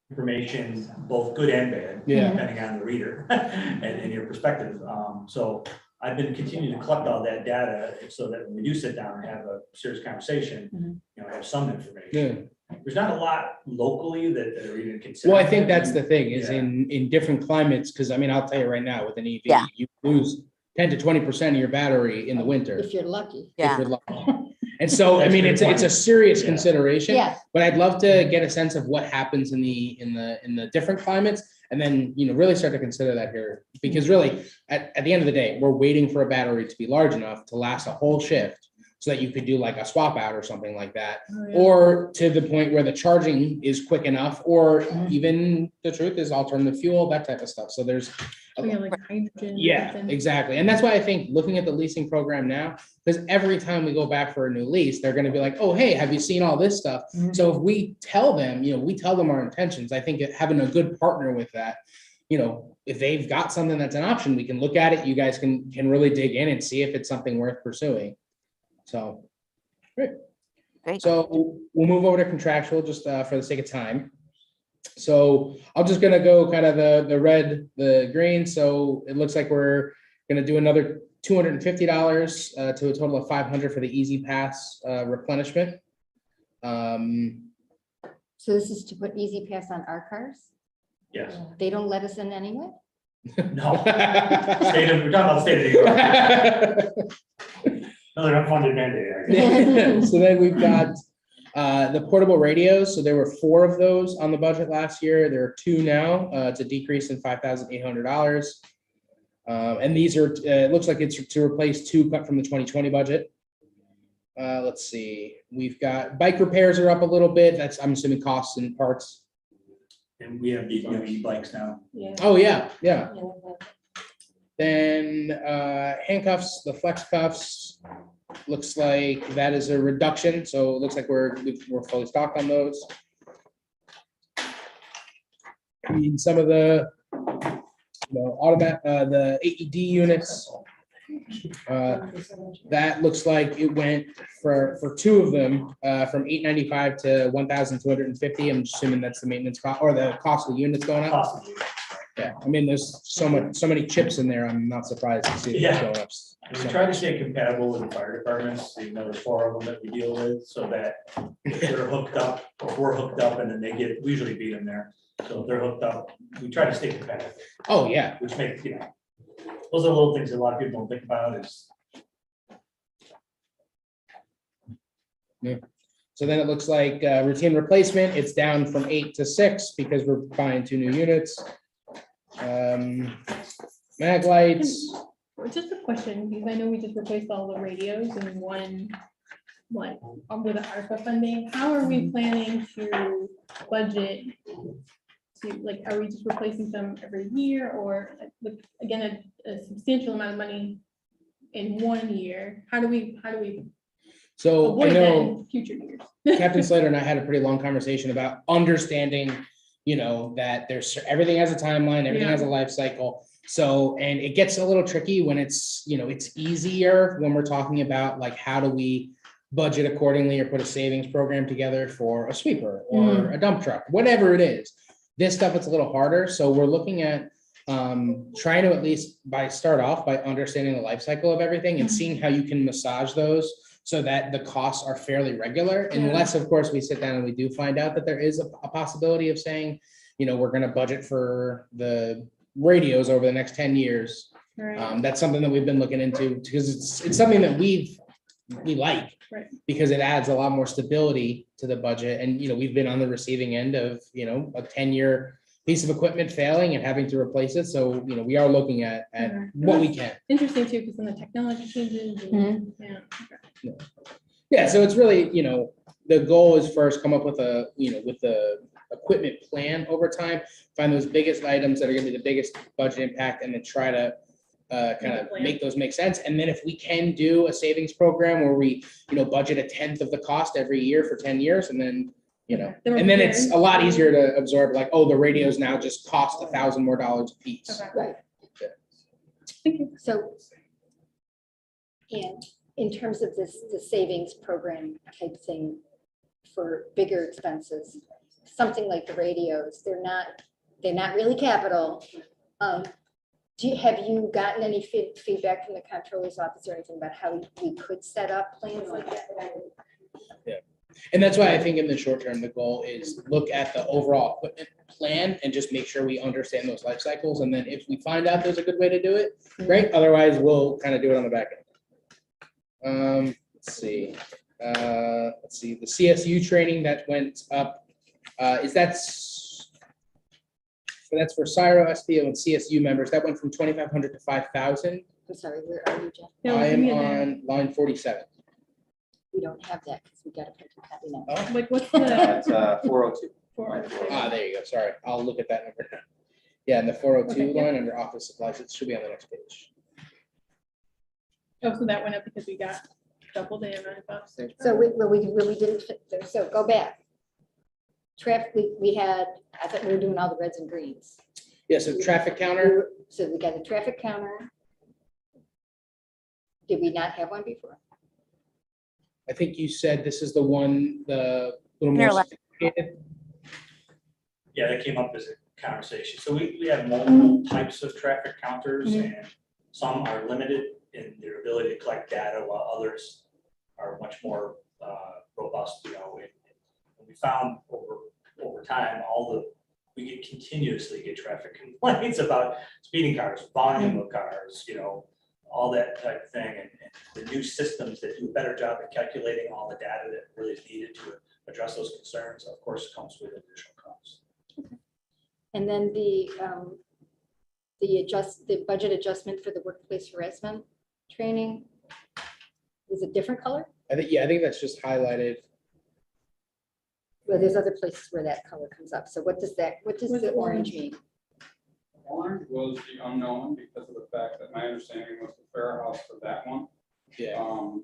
information, both good and bad. Yeah. Depending on the reader and your perspective. So I've been continuing to collect all that data so that when we do sit down and have a serious conversation, you know, I have some information. Yeah. There's not a lot locally that are even considered. Well, I think that's the thing is Yeah. in different climates, because I mean, I'll tell you right now, with an EV, Yeah. you lose 10 to 20% of your battery in the winter. If you're lucky. if Yeah. you're lucky. And so, I That's mean, a good it's a point. serious Yeah. consideration. Yeah, But I'd love to get a sense of what happens in the different climates, and then, you know, really start to consider that here. Because really, at the end of the day, we're waiting for a battery to be large enough to last a whole shift, so that you could do like a swap out or something like that. Or to the point where the charging is quick enough, or even the truth is alternative fuel, that type of stuff. So there's, We have like hydrogen. yeah, something. exactly. And that's why I think looking at the leasing program now, because every time we go back for a new lease, they're gonna be like, oh, hey, have you seen all this stuff? So if we tell them, you know, we tell them our intentions, I think having a good partner with that, you know, if they've got something that's an option, we can look at it. You guys can really dig in and see if it's something worth pursuing. So, great. Great. So we'll move over to contractual just for the sake of time. So I'm just gonna go kind of the red, the green. So it looks like we're gonna do another $250 to a total of $500 for the Easy Pass replenishment. so this is to put Easy Pass on our cars? Yes. They don't let us in anyway? No. We're talking about state of New York. Another unfunded mandate, I guess. So then we've got the portable radios. So there were 4 of those on the budget last year. There are 2 now. It's a decrease in $5,800. And these are, it looks like it's to replace 2 cut from the 2020 budget. Let's see, we've got bike repairs are up a little bit. That's, I'm assuming, costs and parts. And we have these new e-bikes now. Yeah. Oh, yeah, yeah. Then handcuffs, the flex cuffs, looks like that is a reduction. So it looks like we're fully stocked on those. I mean, some of the, you know, the AED units, that looks like it went for 2 of them, from $895 to $1,250. I'm assuming that's the maintenance cost or the cost of the units going up. Possibly. Yeah, I mean, there's so many chips in there. I'm not surprised to see it Yeah. going up. And we try to stay compatible with the fire departments, even though there's 4 of them that we deal with, so that if they're hooked up, or we're hooked up, and then we usually beat them there. So if they're hooked up, we try to stay competitive, Oh, yeah. which makes, you know, those are little things that a lot of people don't think about is. So then it looks like routine replacement, it's down from 8 to 6 because we're buying 2 new units. Mag lights, Just a question, because I know we just replaced all the radios in one, with the ARPA funding. How are we planning to budget to, like, are we just replacing them every year, or like, again, a substantial amount of money in 1 year? How do we so I avoid that know in future years? Captain Slater and I had a pretty long conversation about understanding, you know, that there's, everything has a timeline, everything has a life cycle. So, and it gets a little tricky when it's, you know, it's easier when we're talking about like, how do we budget accordingly or put a savings program together for a sweeper or a dump truck, whatever it is. This stuff, it's a little harder. So we're looking at trying to at least start off by understanding the life cycle of everything and seeing how you can massage those so that the costs are fairly regular, unless of course we sit down and we do find out that there is a possibility of saying, you know, we're going to budget for the radios over the next 10 years. Right. That's something that we've been looking into because it's something that we like, Right. because it adds a lot more stability to the budget. And, you know, we've been on the receiving end of, you know, a 10-year piece of equipment failing and having to replace it. So, you know, we are looking at what we can. Interesting too, because then the technology changes. And, yeah. Okay. Yeah, so it's really, you know, the goal is first come up with a, you know, with the equipment plan over time, find those biggest items that are gonna be the biggest budget impact, and then try to kind of make those make sense. And then if we can do a savings program where we, you know, budget 1/10 of the cost every year for 10 years, and then, you know, Then we're and then it's prepared. a lot easier to absorb, like, oh, the radios now just cost $1,000 more a piece. Okay. Right. Thank you. So, and in terms of the savings program type thing for bigger expenses, something like the radios, they're not really capital. Have you gotten any feedback from the comptroller's office or anything about how we could set up plans like that? And that's why I think in the short term, the goal is look at the overall equipment plan and just make sure we understand those life cycles. And then if we find out there's a good way to do it, great. Otherwise, we'll kind of do it on the back end. Let's see. The CSU training that went up, that's for CSIRO, SBO, and CSU members. That went from 2,500 to 5,000. I'm sorry, where are you, Jeff? No, I give am me a minute. on line 47. We don't have that because we got a picture copy now. Like, what's the? That's 402. There you go. Sorry. I'll look at that number now. Yeah, in the 402 Okay, yeah. line under office supplies, it should be on the next page. Oh, so that went up because we got double the amount of officers. So we didn't, so go back. Traffic, we had, I thought we were doing all the reds and greens. Yeah, so traffic counter, So we got a traffic counter. Did we not have one before? I think you said this is the one, the little Near more left. sophisticated. Yeah, that came up as a conversation. So we have multiple types of traffic counters and some are limited in their ability to collect data while others are much more robust, you know. And we found over time, we continuously get traffic complaints about speeding cars, volume of cars, you know, all that type of thing. And the new systems that do a better job at calculating all the data that really is needed to address those concerns, of course, comes with additional costs. And then the budget adjustment for the workplace harassment training is a different color? I think that's just highlighted. Well, there's other places where that color comes up. So what does the orange mean? Orange was the unknown because of the fact that my understanding was the fair house for that one. Yeah.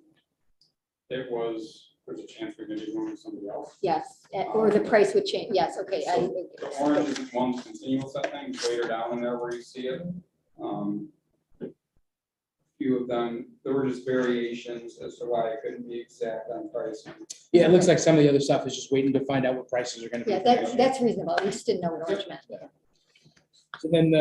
There's a chance we could be going with somebody else. Yes, or the price would change. Yes, okay. So the orange isn't one continuous, I think, it's later down in there where you see it. Few of them, there were just variations as to why it couldn't be exact on pricing. Yeah, it looks like some of the other stuff is just waiting to find out what prices are gonna be. Yeah, that's reasonable. We just didn't know what orange meant. So then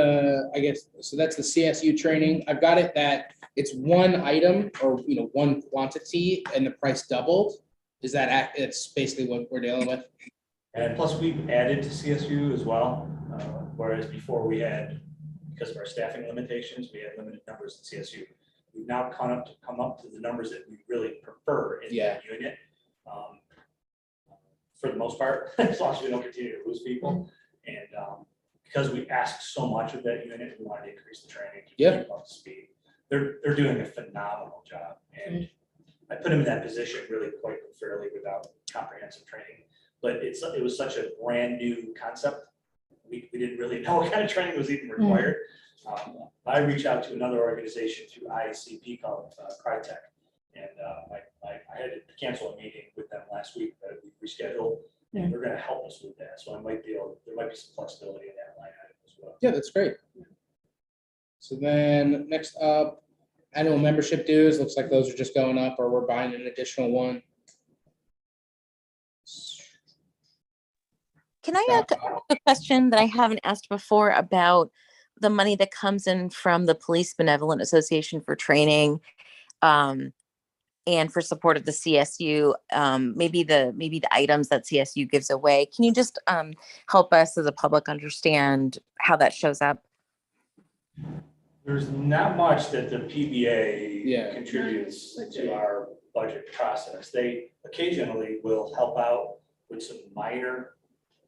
so that's the CSU training. I've got it that it's one item or, one quantity and the price doubled. Is that, it's basically what we're dealing with? And plus we've added to CSU as well, whereas before we had, because of our staffing limitations, we had limited numbers in CSU. We've now come up to the numbers that we really prefer in that unit. For the most part, as long as we don't continue to lose people. And because we ask so much of that unit, we wanted to increase the training to keep up to speed. They're doing a phenomenal job. And I put them in that position really quite fairly without comprehensive training. But it was such a brand new concept. We didn't really know what kind of training was even required. I reached out to another organization through ICP called Crytech. And I had to cancel a meeting with them last week that we rescheduled. And they're going to help us with that. So there might be some flexibility in that line item as well. Yeah, that's great. So then next up, annual membership dues. Looks like those are just going up or we're buying an additional one. Can I ask a question that I haven't asked before about the money that comes in from the Police Benevolent Association for training and for support of the CSU, maybe the items that CSU gives away? Can you just help us as a public understand how that shows up? There's not much that the PBA contributes to our budget process. They occasionally will help out with some minor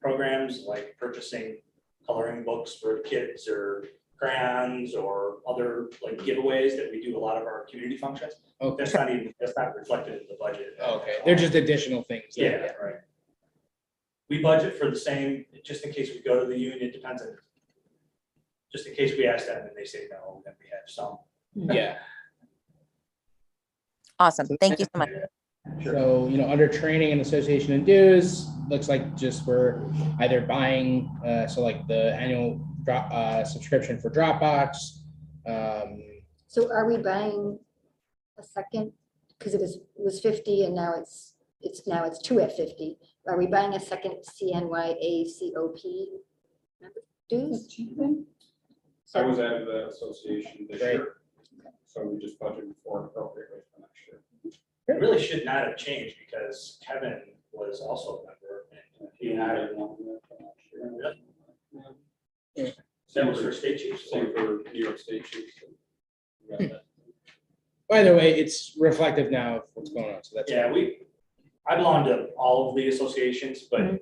programs like purchasing coloring books for the kids or crayons or other like giveaways that we do a lot of our community functions. Okay. That's not reflected in the budget. Okay, they're just additional things. Yeah, right. We budget for the same, just in case we go to the union, it depends on, just in case we ask them and they say no, then we have some. Yeah. Awesome. Thank you so much. So, under training and association and dues, looks like just we're either buying, so like the annual subscription for Dropbox. So are we buying a second? Because it was 50 and now it's it's two F-50. Are we buying a second CNYA COP member dues? I was out of the association this Great. year, so we just budgeted for appropriately for next year. It really should not have changed because Kevin was also a member and he added one. That was for state chiefs. Same for New York State Chiefs. Either way, it's reflective now of what's going on, so that's. Yeah, I belong to all of the associations, but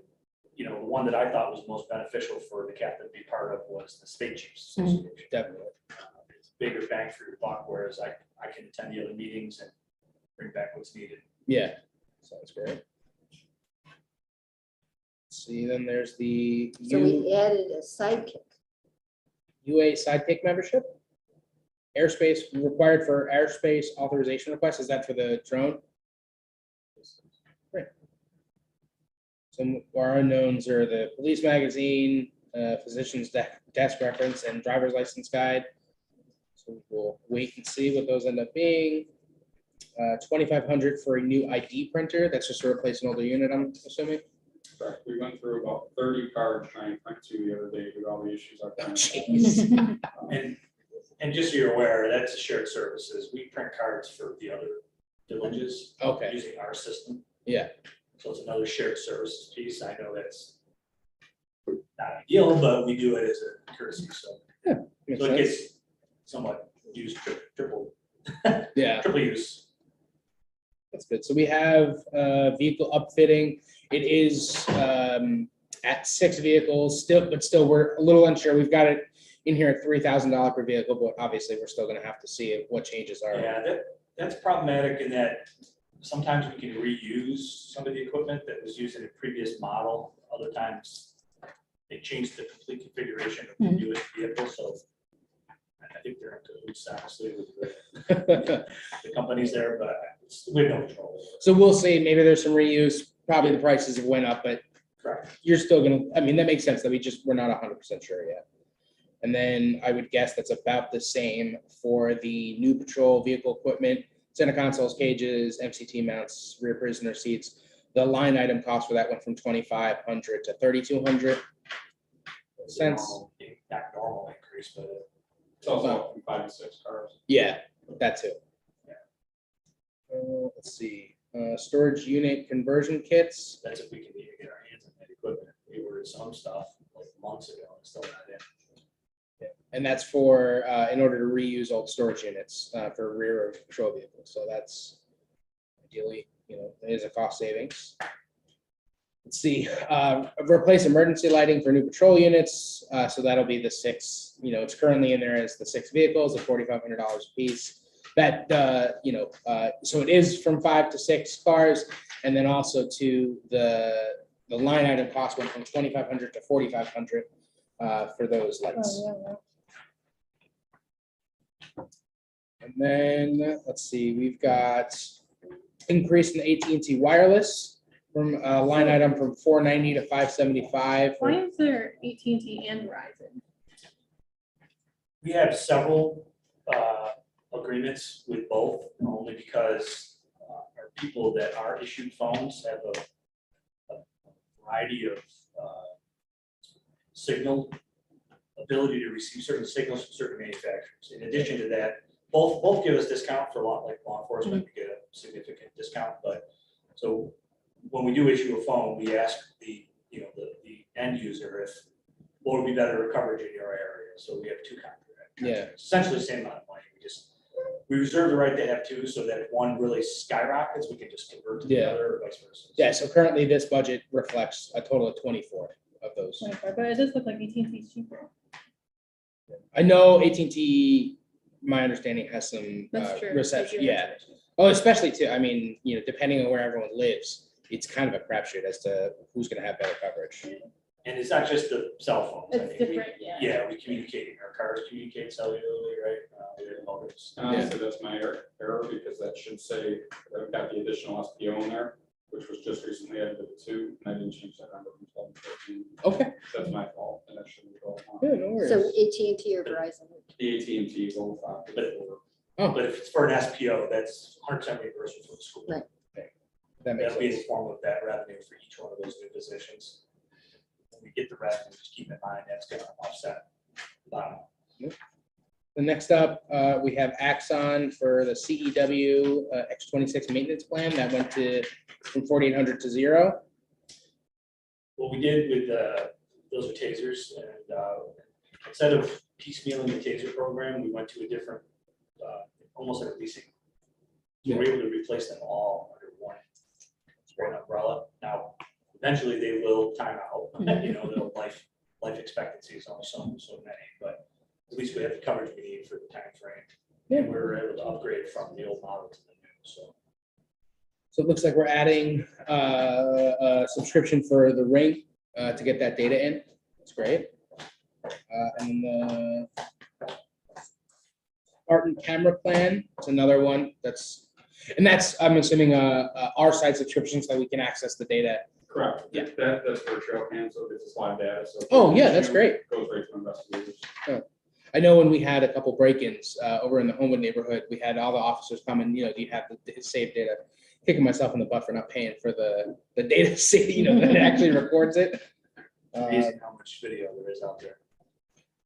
you know, the one that I thought was most beneficial for the captain to be part of was the state chiefs association. Definitely. It's bigger bang for your buck, whereas I can attend the other meetings and bring back what's needed. Yeah, sounds great. See, then there's the So we added a sidekick. UA sidekick membership. Airspace required for airspace authorization request. Is that for the drone? Great. Some of our unknowns are the police magazine, physician's desk reference, and driver's license guide. So we'll wait and see what those end up being. 2,500 for a new ID printer. That's just to replace an older unit, I'm assuming. Correct. We went through about 30 cards trying to print two the other day with all the issues I've Oh, had. jeez. And just so you're aware, that's a shared services. We print cards for the other villages. Okay. Using our system. Yeah. So it's another shared services piece. I know that's not ideal, but we do it as a courtesy, so. Makes So it sense. gets somewhat used triple Yeah. use. That's good. So we have vehicle upfitting. It is at 6 vehicles still, but still we're a little unsure. We've got it in here at $3,000 per vehicle, but obviously we're still going to have to see what changes are. Yeah, that's problematic in that sometimes we can reuse some of the equipment that was used in a previous model. Other times they change the complete configuration of the newest vehicle, so I think they're in cahoots, honestly, with the companies there, but we have no control. So we'll see. Maybe there's some reuse. Probably the prices have went up, but Correct. you're still gonna, I mean, that makes sense that we're not 100% sure yet. And then I would guess that's about the same for the new patrol vehicle equipment, center consoles, cages, MCT mounts, rear prisoner seats. The line item cost for that went from 2,500 to 3,200. Sense. Not normal increase, but It's also up from 5 to 6 cars. Yeah, that too. Yeah. Let's see, storage unit conversion kits. that's if we can even get our hands on that equipment. We ordered some stuff like months ago and still not in. And that's for, in order to reuse old storage units for rear of patrol vehicles. So that's ideally, it is a cost savings. Let's see, replace emergency lighting for new patrol units. So that'll be the 6, it's currently in there as the 6 vehicles at $4,500 a piece. That, so it is from 5 to 6 cars. And then also to the line item cost went from 2,500 to 4,500 for those lights. And then, let's see, we've got increase in AT&T wireless from line item from 490 to 575. Why is there AT&T and Verizon? We have several agreements with both, only because our people that are issued phones have a variety of signal ability to receive certain signals from certain manufacturers. In addition to that, both give us discount for law enforcement, we get a significant discount, but so when we do issue a phone, we ask the end user if what would be better coverage in your area. So we have 2 contracts. Yeah. Essentially the same amount of money. We reserve the right to have 2 so that if one really skyrockets, we can just convert to the Yeah. other or vice versa. Yeah, so currently this budget reflects a total of 24 of those. 24, but it does look like AT&T is cheaper. I know AT&T, my understanding, has some That's true. reception. They do have Yeah. reception. Oh, especially too, I mean, depending on where everyone lives, it's kind of a crapshoot as to who's going to have better coverage. And it's not just the cell phones. I It's mean, we- different, yeah. Yeah, we communicate, our cars communicate cellularly, right? We have motors. Honestly, that's my error because that should say, I've got the additional SPO in there, which was just recently added to the 2, and I didn't change that number from 12 to 13. Okay. That's my fault, and that shouldn't go on. Yeah, no worries. So AT&T or Verizon? The AT&T both. But if it's for an SPO, that's 100% reimbursement from the school. Right. That makes That'll be in the sense. form of that revenue for each one of those new positions. When we get the revenue, just keep in mind that's gonna offset the bottom. The next up, we have Axon for the CEW X26 maintenance plan that went from 4,800 to 0. What we did with, those are tasers, and instead of piecemealing the taser program, we went to a different, almost like a leasing. We were able to replace them all under one umbrella. Now, eventually they will time out, you know, they'll life expectancy is only so many, but at least we have the coverage we need for the time frame. Yeah. And we were able to upgrade from the old model to the new, so. So it looks like we're adding a subscription for the Ring to get that data in. That's great. And the art and camera plan, it's another one that's, I'm assuming, our side subscription so that we can access the data. Correct. Yeah. That's for Trailcam, so it's a live data, so. Oh, yeah, that's great. Goes right to investigators. I know when we had a couple break-ins over in the Homewood neighborhood, we had all the officers come and, do you have the saved data? Kicking myself in the butt for not paying for the data that actually records it. Amazing how much video there is out there.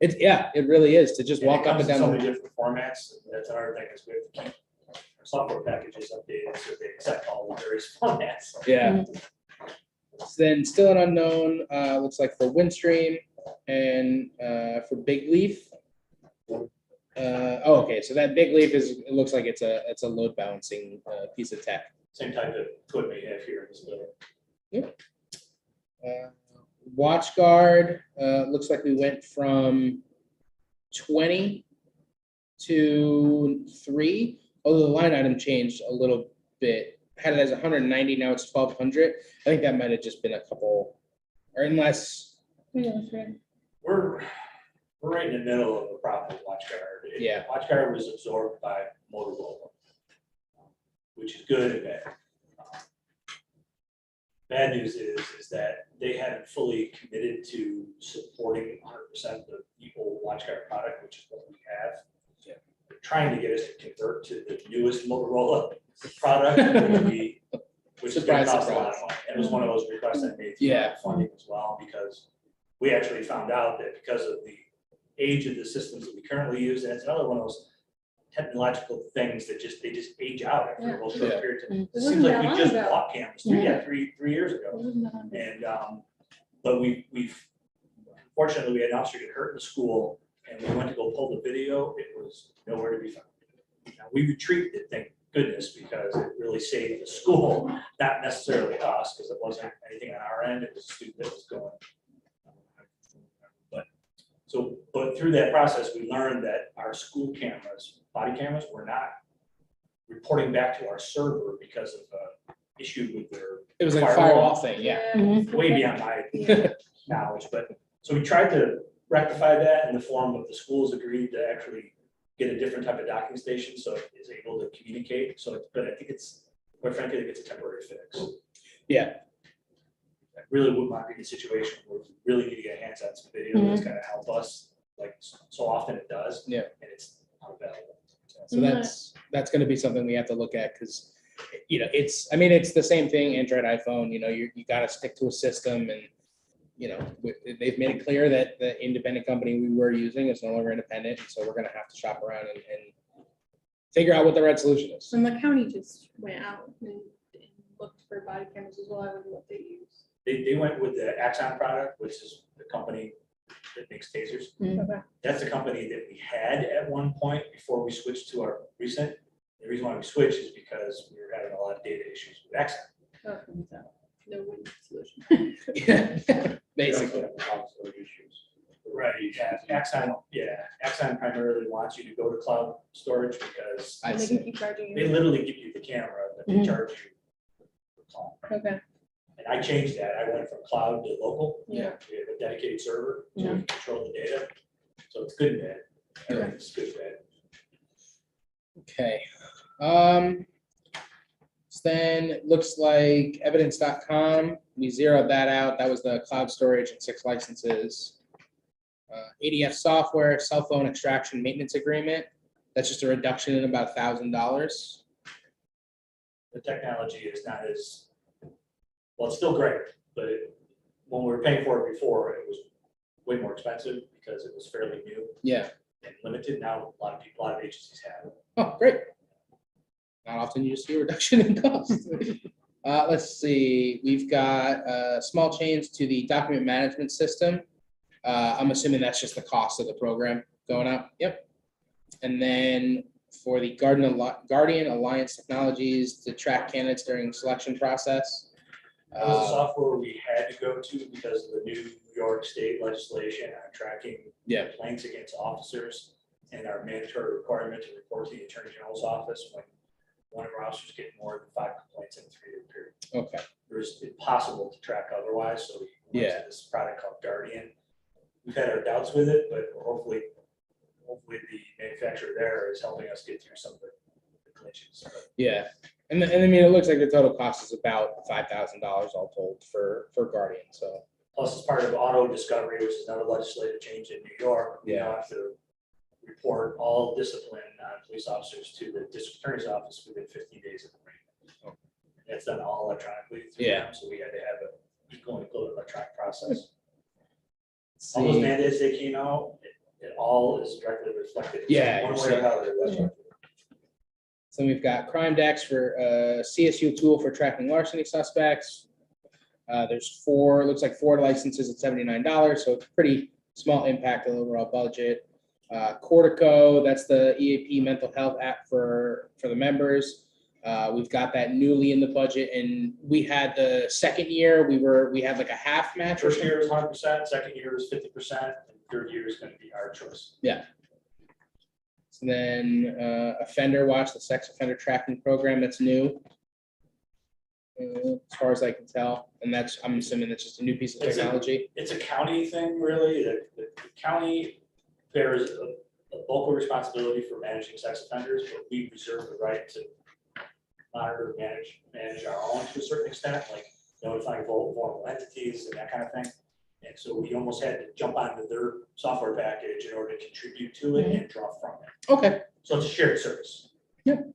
It really is to just And it walk up comes and in down. so many different formats, and that's another thing is we have to keep our software packages updated so they accept all the various formats. Yeah. Then still an unknown, looks like for Windstream and for Big Leaf. Okay, so that Big Leaf it looks like it's a load balancing piece of tech. Same type of equipment we have here in this building. WatchGuard, looks like we went from 20 to 3, although the line item changed a little bit. Had it as 190, now it's 1,200. I think that might have just been a couple, or unless, We're right in the middle of a problem with WatchGuard. Yeah. WatchGuard was absorbed by Motorola, which is good and bad. Bad news is that they haven't fully committed to supporting 100% the Eagle WatchGuard product, which is what we have. Yeah. They're trying to get us to convert to the newest Motorola product, which is going to Surprise, cost a lot of surprise. money. It was one of those requests I made through Yeah. funding as well, because we actually found out that because of the age of the systems that we currently use, and it's another one of those technological things that they just age out after a real short Yeah. period of time. It It wasn't seems like that we long just ago. bought cameras three years ago. And, but we've, fortunately, we had an officer get hurt in the school, and we went to go pull the video, it was nowhere to be found. Now, we retrieved it, thank goodness, because it really saved the school, not necessarily us, because it wasn't anything on our end, it was a student that was going. But through that process, we learned that our school cameras, body cameras, were not reporting back to our server because of an issue with their it was like a firewall thing, yeah. way beyond my knowledge, but, so we tried to rectify that in the form of the schools agreed to actually get a different type of docking station, so it is able to communicate, but I think it's, quite frankly, I think it's a temporary fix. Yeah. I really would not be in a situation where we really need to get hands on some video that's gonna help us, like so often it does. Yeah. And it's not available. So that's going to be something we have to look at because, it's the same thing, Android, iPhone, you got to stick to a system and, they've made it clear that the independent company we were using is no longer independent. And so we're going to have to shop around and figure out what the right solution is. And the county just went out and looked for body cameras as well, I don't know what they use. They went with the Axon product, which is the company that makes tasers. Okay. That's a company that we had at one point before we switched to our recent. The reason why we switched is because we were having a lot of data issues with Axon. Okay, so no win solution. Yeah, basically. Right, Axon primarily wants you to go to cloud storage because I And they see. can keep charging they you. literally give you the camera, but they charge you per call. Okay, And I changed that. I went from cloud to local. Yeah. We have a dedicated server, so Yeah. we control the data. So it's good and bad. Everything's good and bad. Okay. So then it looks like evidence.com, we zeroed that out. That was the cloud storage and 6 licenses. ADF software, cell phone extraction maintenance agreement. That's just a reduction in about $1,000. The technology is not as Well, it's still great, but when we were paying for it before, it was way more expensive because it was fairly new Yeah. and limited. Now, a lot of agencies have it. Oh, great. Not often you see a reduction in cost. Let's see, we've got small change to the document management system. I'm assuming that's just the cost of the program going up. Yep. And then for the Guardian Alliance Technologies to track candidates during selection process. That was the software we had to go to because of the new New York State legislation on tracking Yeah. complaints against officers and our mandatory requirement to report to the Attorney General's office when one of our officers get more than 5 complaints in a 3-year period. Okay. It was impossible to track otherwise, so we went to this product called Guardian. We've had our doubts with it, but hopefully the manufacturer there is helping us get through some of the glitches. But Yeah. And I mean, it looks like the total cost is about $5,000 all told for Guardian. So plus, as part of auto discovery, which is another legislative change in New York, we now have to report all discipline on police officers to the district attorney's office within 15 days of arraignment. That's done all electronically. through them, So we had to have an equal and electronic process. All those mandates they came out, it all is directly reflected. Yeah, One you're way or saying- another. That's what- So we've got Crime Dex for CSU tool for tracking larceny suspects. There's 4, looks like 4 licenses at $79, so it's pretty small impact on the overall budget. Cortico, that's the EAP mental health app for the members. We've got that newly in the budget, and we had the second year, we had like a half match. First year is 100%, second year is 50%, and third year is going to be our choice. Yeah. So then Offender Watch, the sex offender tracking program, that's new. As far as I can tell, and I'm assuming that's just a new piece of technology. It's a county thing, really. The county bears a bulk of responsibility for managing sex offenders, but we reserve the right to monitor, manage our own to a certain extent, like notifying vulnerable entities and that kind of thing. And so we almost had to jump onto their software package in order to contribute to it and draw from it. Okay. So it's a shared service. Yep.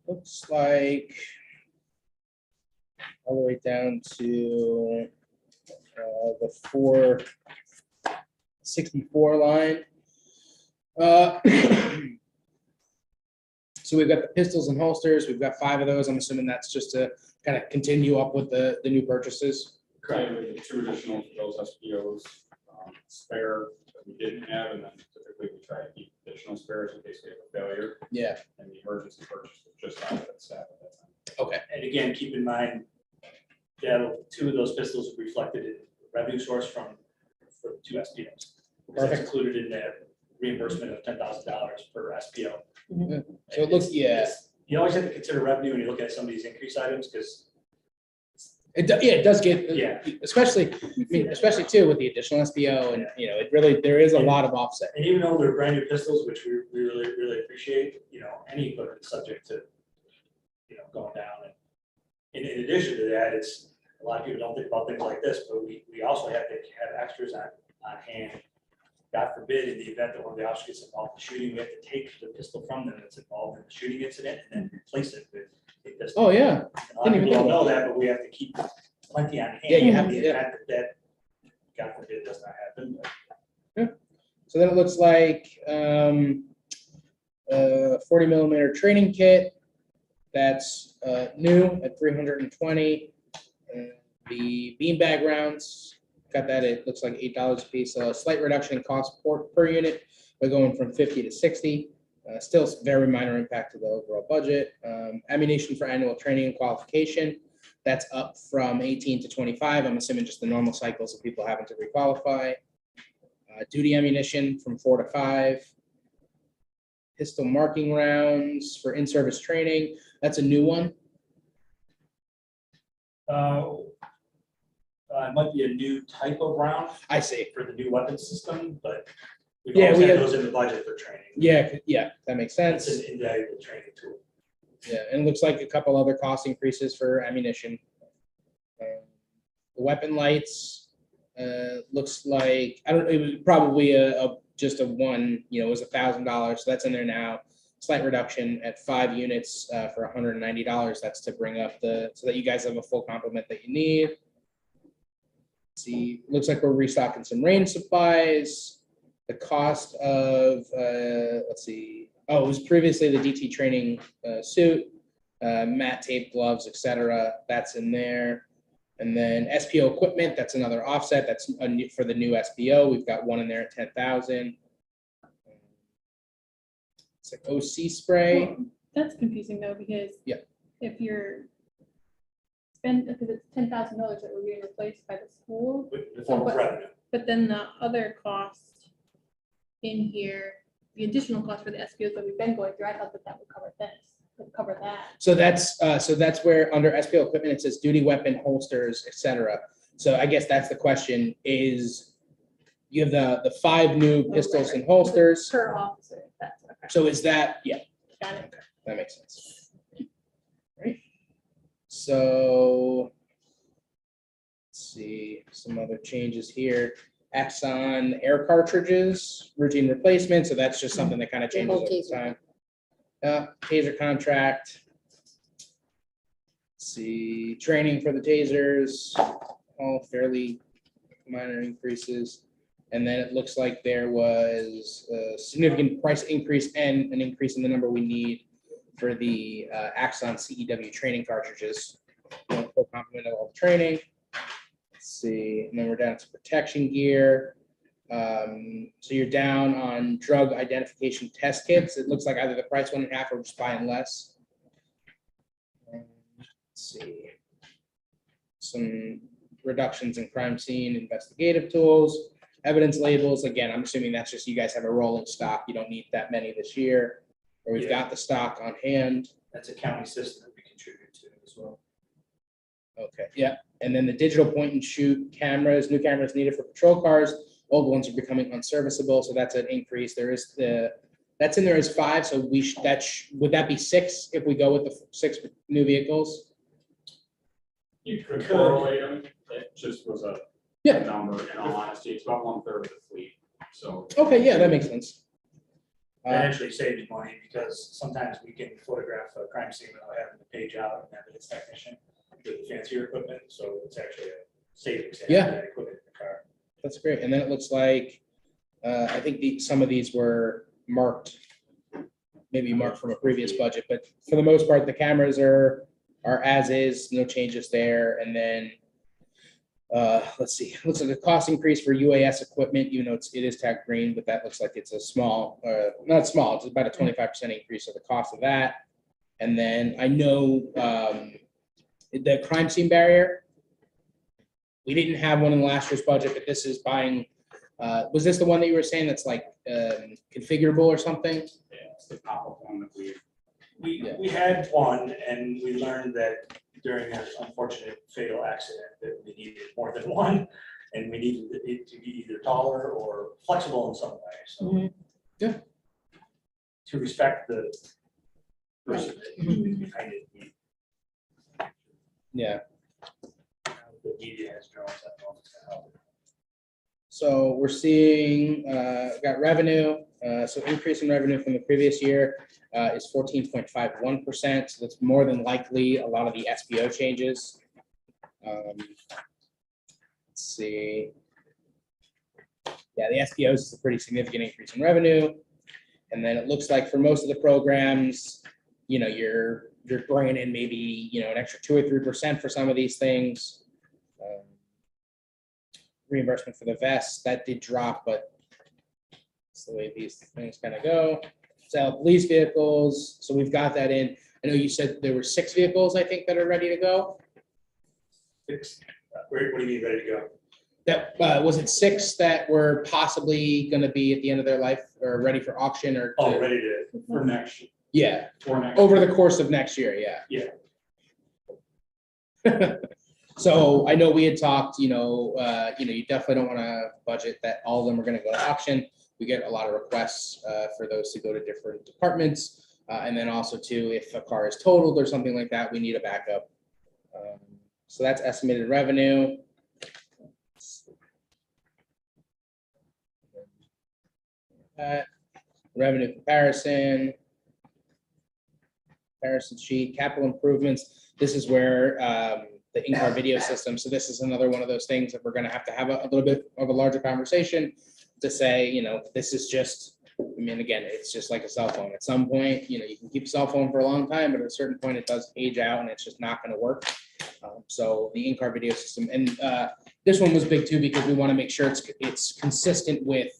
Looks like all the way down to the 464 line. So we've got the pistols and holsters. We've got 5 of those. I'm assuming that's just to kind of continue up with the new purchases. Correct, we have 2 additional for those SPOs, spare that we didn't have, and then typically we try to keep additional spares in case we have a failure. Yeah. And the emergency purchase was just out of that staff at that time. Okay. And again, keep in mind that 2 of those pistols are reflected in revenue source for the 2 SPOs. Because that's Perfect. included in that reimbursement of $10,000 per SPO. So it looks, yeah. You always have to consider revenue when you look at some of these increase items, because It does get, Yeah. especially too with the additional SBO and, it really, there is a lot of offset. and even though they're brand new pistols, which we really, really appreciate, any equipment is subject to, going down. And in addition to that, it's, a lot of people don't think about things like this, but we also have to have extras on hand. God forbid, in the event that one of the officers gets involved in shooting, we have to take the pistol from them that's involved in the shooting incident and then replace it with a pistol. Oh, yeah. And a lot of people don't know that, but we have to keep plenty on hand. Yeah, you have in the to, yeah. event that, God forbid, does not happen. So then it looks like 40 millimeter training kit. That's new at 320. The beanbag rounds, got that, it looks like $8 a piece. A slight reduction in cost per unit by going from 50 to 60. Still very minor impact to the overall budget. Ammunition for annual training and qualification, that's up from 18 to 25. I'm assuming just the normal cycles of people having to requalify. Duty ammunition from 4 to 5. Pistol marking rounds for in-service training, that's a new one. It might be a new type of round I see. for the new weapon system, but we've Yeah, always we had had- those in the budget for training. Yeah, that makes sense. It's an invaluable training tool. Yeah, and it looks like a couple other cost increases for ammunition. The weapon lights, looks like, it was probably just a one, it was $1,000, so that's in there now. slight reduction at 5 units for $190. That's to bring up so that you guys have a full complement that you need. Let's see, looks like we're restocking some rain supplies. The cost of, let's see, oh, it was previously the DT training suit, mat tape, gloves, etc. That's in there. And then SPO equipment, that's another offset. That's for the new SPO. We've got one in there at 10,000. It's like OC spray. Well, that's confusing though, because Yeah. if it's $10,000 that we're being replaced by the school, With the form of revenue. but then the other cost in here, the additional cost for the SPOs that we've been going through, I thought that would cover this, would cover that. So that's where under SPO equipment, it says duty weapon holsters, etc. So I guess that's the question is you have the 5 new pistols and holsters. Per officer, that's okay. So is that, yeah, Got it. that makes sense. Right. So let's see some other changes here. Axon air cartridges, routine replacement. So that's just something that kind of The changes whole over taser. time. Taser contract. Let's see, training for the tasers, all fairly minor increases. And then it looks like there was a significant price increase and an increase in the number we need for the Axon CEW training cartridges. Full complement of all the training. Let's see, and then we're down to protection gear. So you're down on drug identification test kits. It looks like either the price went in half or just buying less. Let's see. Some reductions in crime scene investigative tools. Evidence labels, again, I'm assuming that's just you guys have a rolling stock. You don't need that many this year. Or we've got the stock on hand. That's a county system that we contribute to as well. Okay, yeah. And then the digital point and shoot cameras, new cameras needed for patrol cars. Old ones are becoming unserviceable, so that's an increase. There is that's in there as 5, so would that be 6 if we go with the 6 new vehicles? You could correlate them, it just was a Yeah. number, in all honesty, it's about 1/3 of the fleet, so. Okay, yeah, that makes sense. That actually saves money because sometimes we can photograph a crime scene without having to page out an evidence technician with the fancier equipment, so it's actually a savings. to have Yeah. that equipment in the car. That's great. And then it looks like, I think some of these were marked, maybe marked from a previous budget, but for the most part, the cameras are as is, no changes there. And then, let's see, looks like a cost increase for UAS equipment, even though it is tagged green, but that looks like it's a small, not small, it's about a 25% increase of the cost of that. And then I know the crime scene barrier, we didn't have one in last year's budget, but this is buying, was this the one that you were saying that's like configurable or something? Yeah, it's the pop-up one that we. We had one and we learned that during an unfortunate fatal accident that we needed more than one. And we needed it to be either taller or flexible in some way, so. Yeah. To respect the person that kind of. Yeah. The media has drones, I don't know if it's gonna help. So we're seeing, got revenue, so increase in revenue from the previous year is 14.51%. So that's more than likely a lot of the SPO changes. Let's see. Yeah, the SPOs is a pretty significant increase in revenue. And then it looks like for most of the programs, you're bringing in maybe, an extra 2 or 3% for some of these things. Reimbursement for the vests, that did drop, but it's the way these things kind of go. Sell police vehicles, so we've got that in. I know you said there were 6 vehicles, I think, that are ready to go. What do you mean, ready to go? That, was it 6 that were possibly gonna be at the end of their life or ready for auction or? Oh, ready to, For next, Yeah, for next. over the course of next year, yeah. Yeah. So I know we had talked, you definitely don't want to budget that all of them are going to go to auction. We get a lot of requests for those to go to different departments. And then also too, if a car is totaled or something like that, we need a backup. So that's estimated revenue. Revenue comparison. comparison sheet, capital improvements. This is where the in-car video system. So this is another one of those things that we're going to have a little bit of a larger conversation to say, you know, this is just, I mean, again, it's just like a cell phone. At some point, you know, you can keep a cell phone for a long time, but at a certain point it does age out and it's just not going to work. So the in-car video system, and this one was big too, because we want to make sure it's consistent with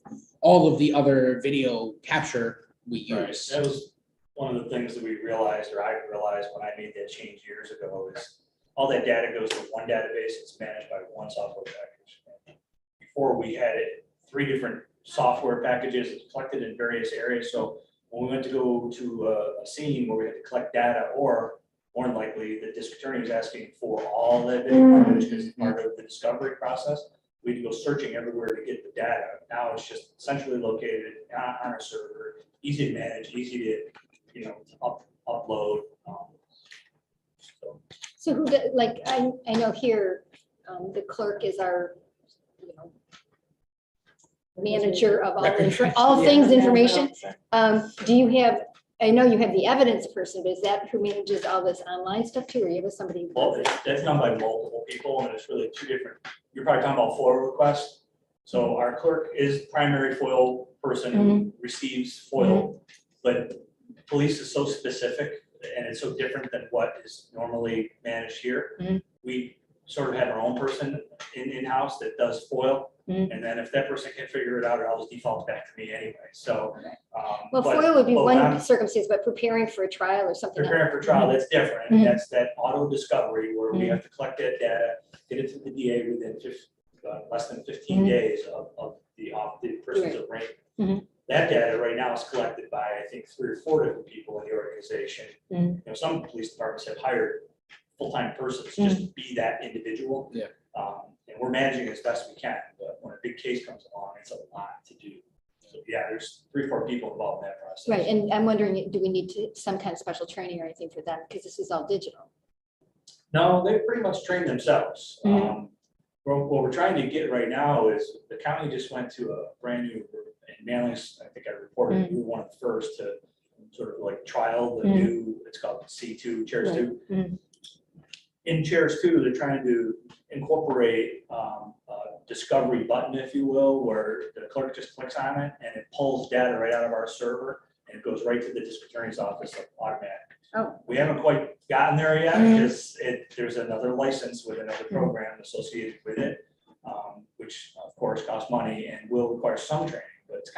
all of the other video capture we Right. use. That was one of the things that we realized, or I realized when I made that change years ago, is all that data goes to one database. It's managed by one software package. Before we had it, 3 different software packages collected in various areas. So when we went to go to a scene where we had to collect data, or more than likely, the district attorney was asking for all that video footage as part of the discovery process. We had to go searching everywhere to get the data. Now it's just centrally located on a server, easy to manage, easy to, you know, to upload. So who, like, I know here, the clerk is our, you know, manager of all things information. Do you have, I know you have the evidence person, but is that who manages all this online stuff too, or you have somebody? Who Well, does it? that's done by multiple people, and it's really 2 different, you're probably talking about FOIL requests. So our clerk is primary FOIL person who receives FOIL, but police is so specific and it's so different than what is normally managed here. We sort of have our own person in-house that does FOIL. And then if that person can't figure it out, it always defaults back to me anyway, so. Well, but- FOIL would be but one I'm circumstance, but preparing for a trial or something. Preparing for trial, that's different, and that's that auto discovery where we have to collect that data, get it to the DA within less than 15 days of the person's arraignment. That data right now is collected by, I think, 3 or 4 different people in the organization. You know, some police departments have hired full-time persons just to be that individual. Yeah. And we're managing it as best we can, but when a big case comes along, it's a lot to do. So yeah, there's 3 or 4 people involved in that process. Right, and I'm wondering, do we need some kind of special training or anything for them, because this is all digital? No, they pretty much train themselves. What we're trying to get right now is the county just went to a brand new, and mailings, I think I reported, we were one of the first to sort of like trial the new, it's called C2, Chairs 2. In Chairs 2, they're trying to incorporate a discovery button, if you will, where the clerk just clicks on it and it pulls data right out of our server and it goes right to the district attorney's office like automatic. Oh. We haven't quite gotten there yet because there's another license with another program associated with it, which of course costs money and will require some training.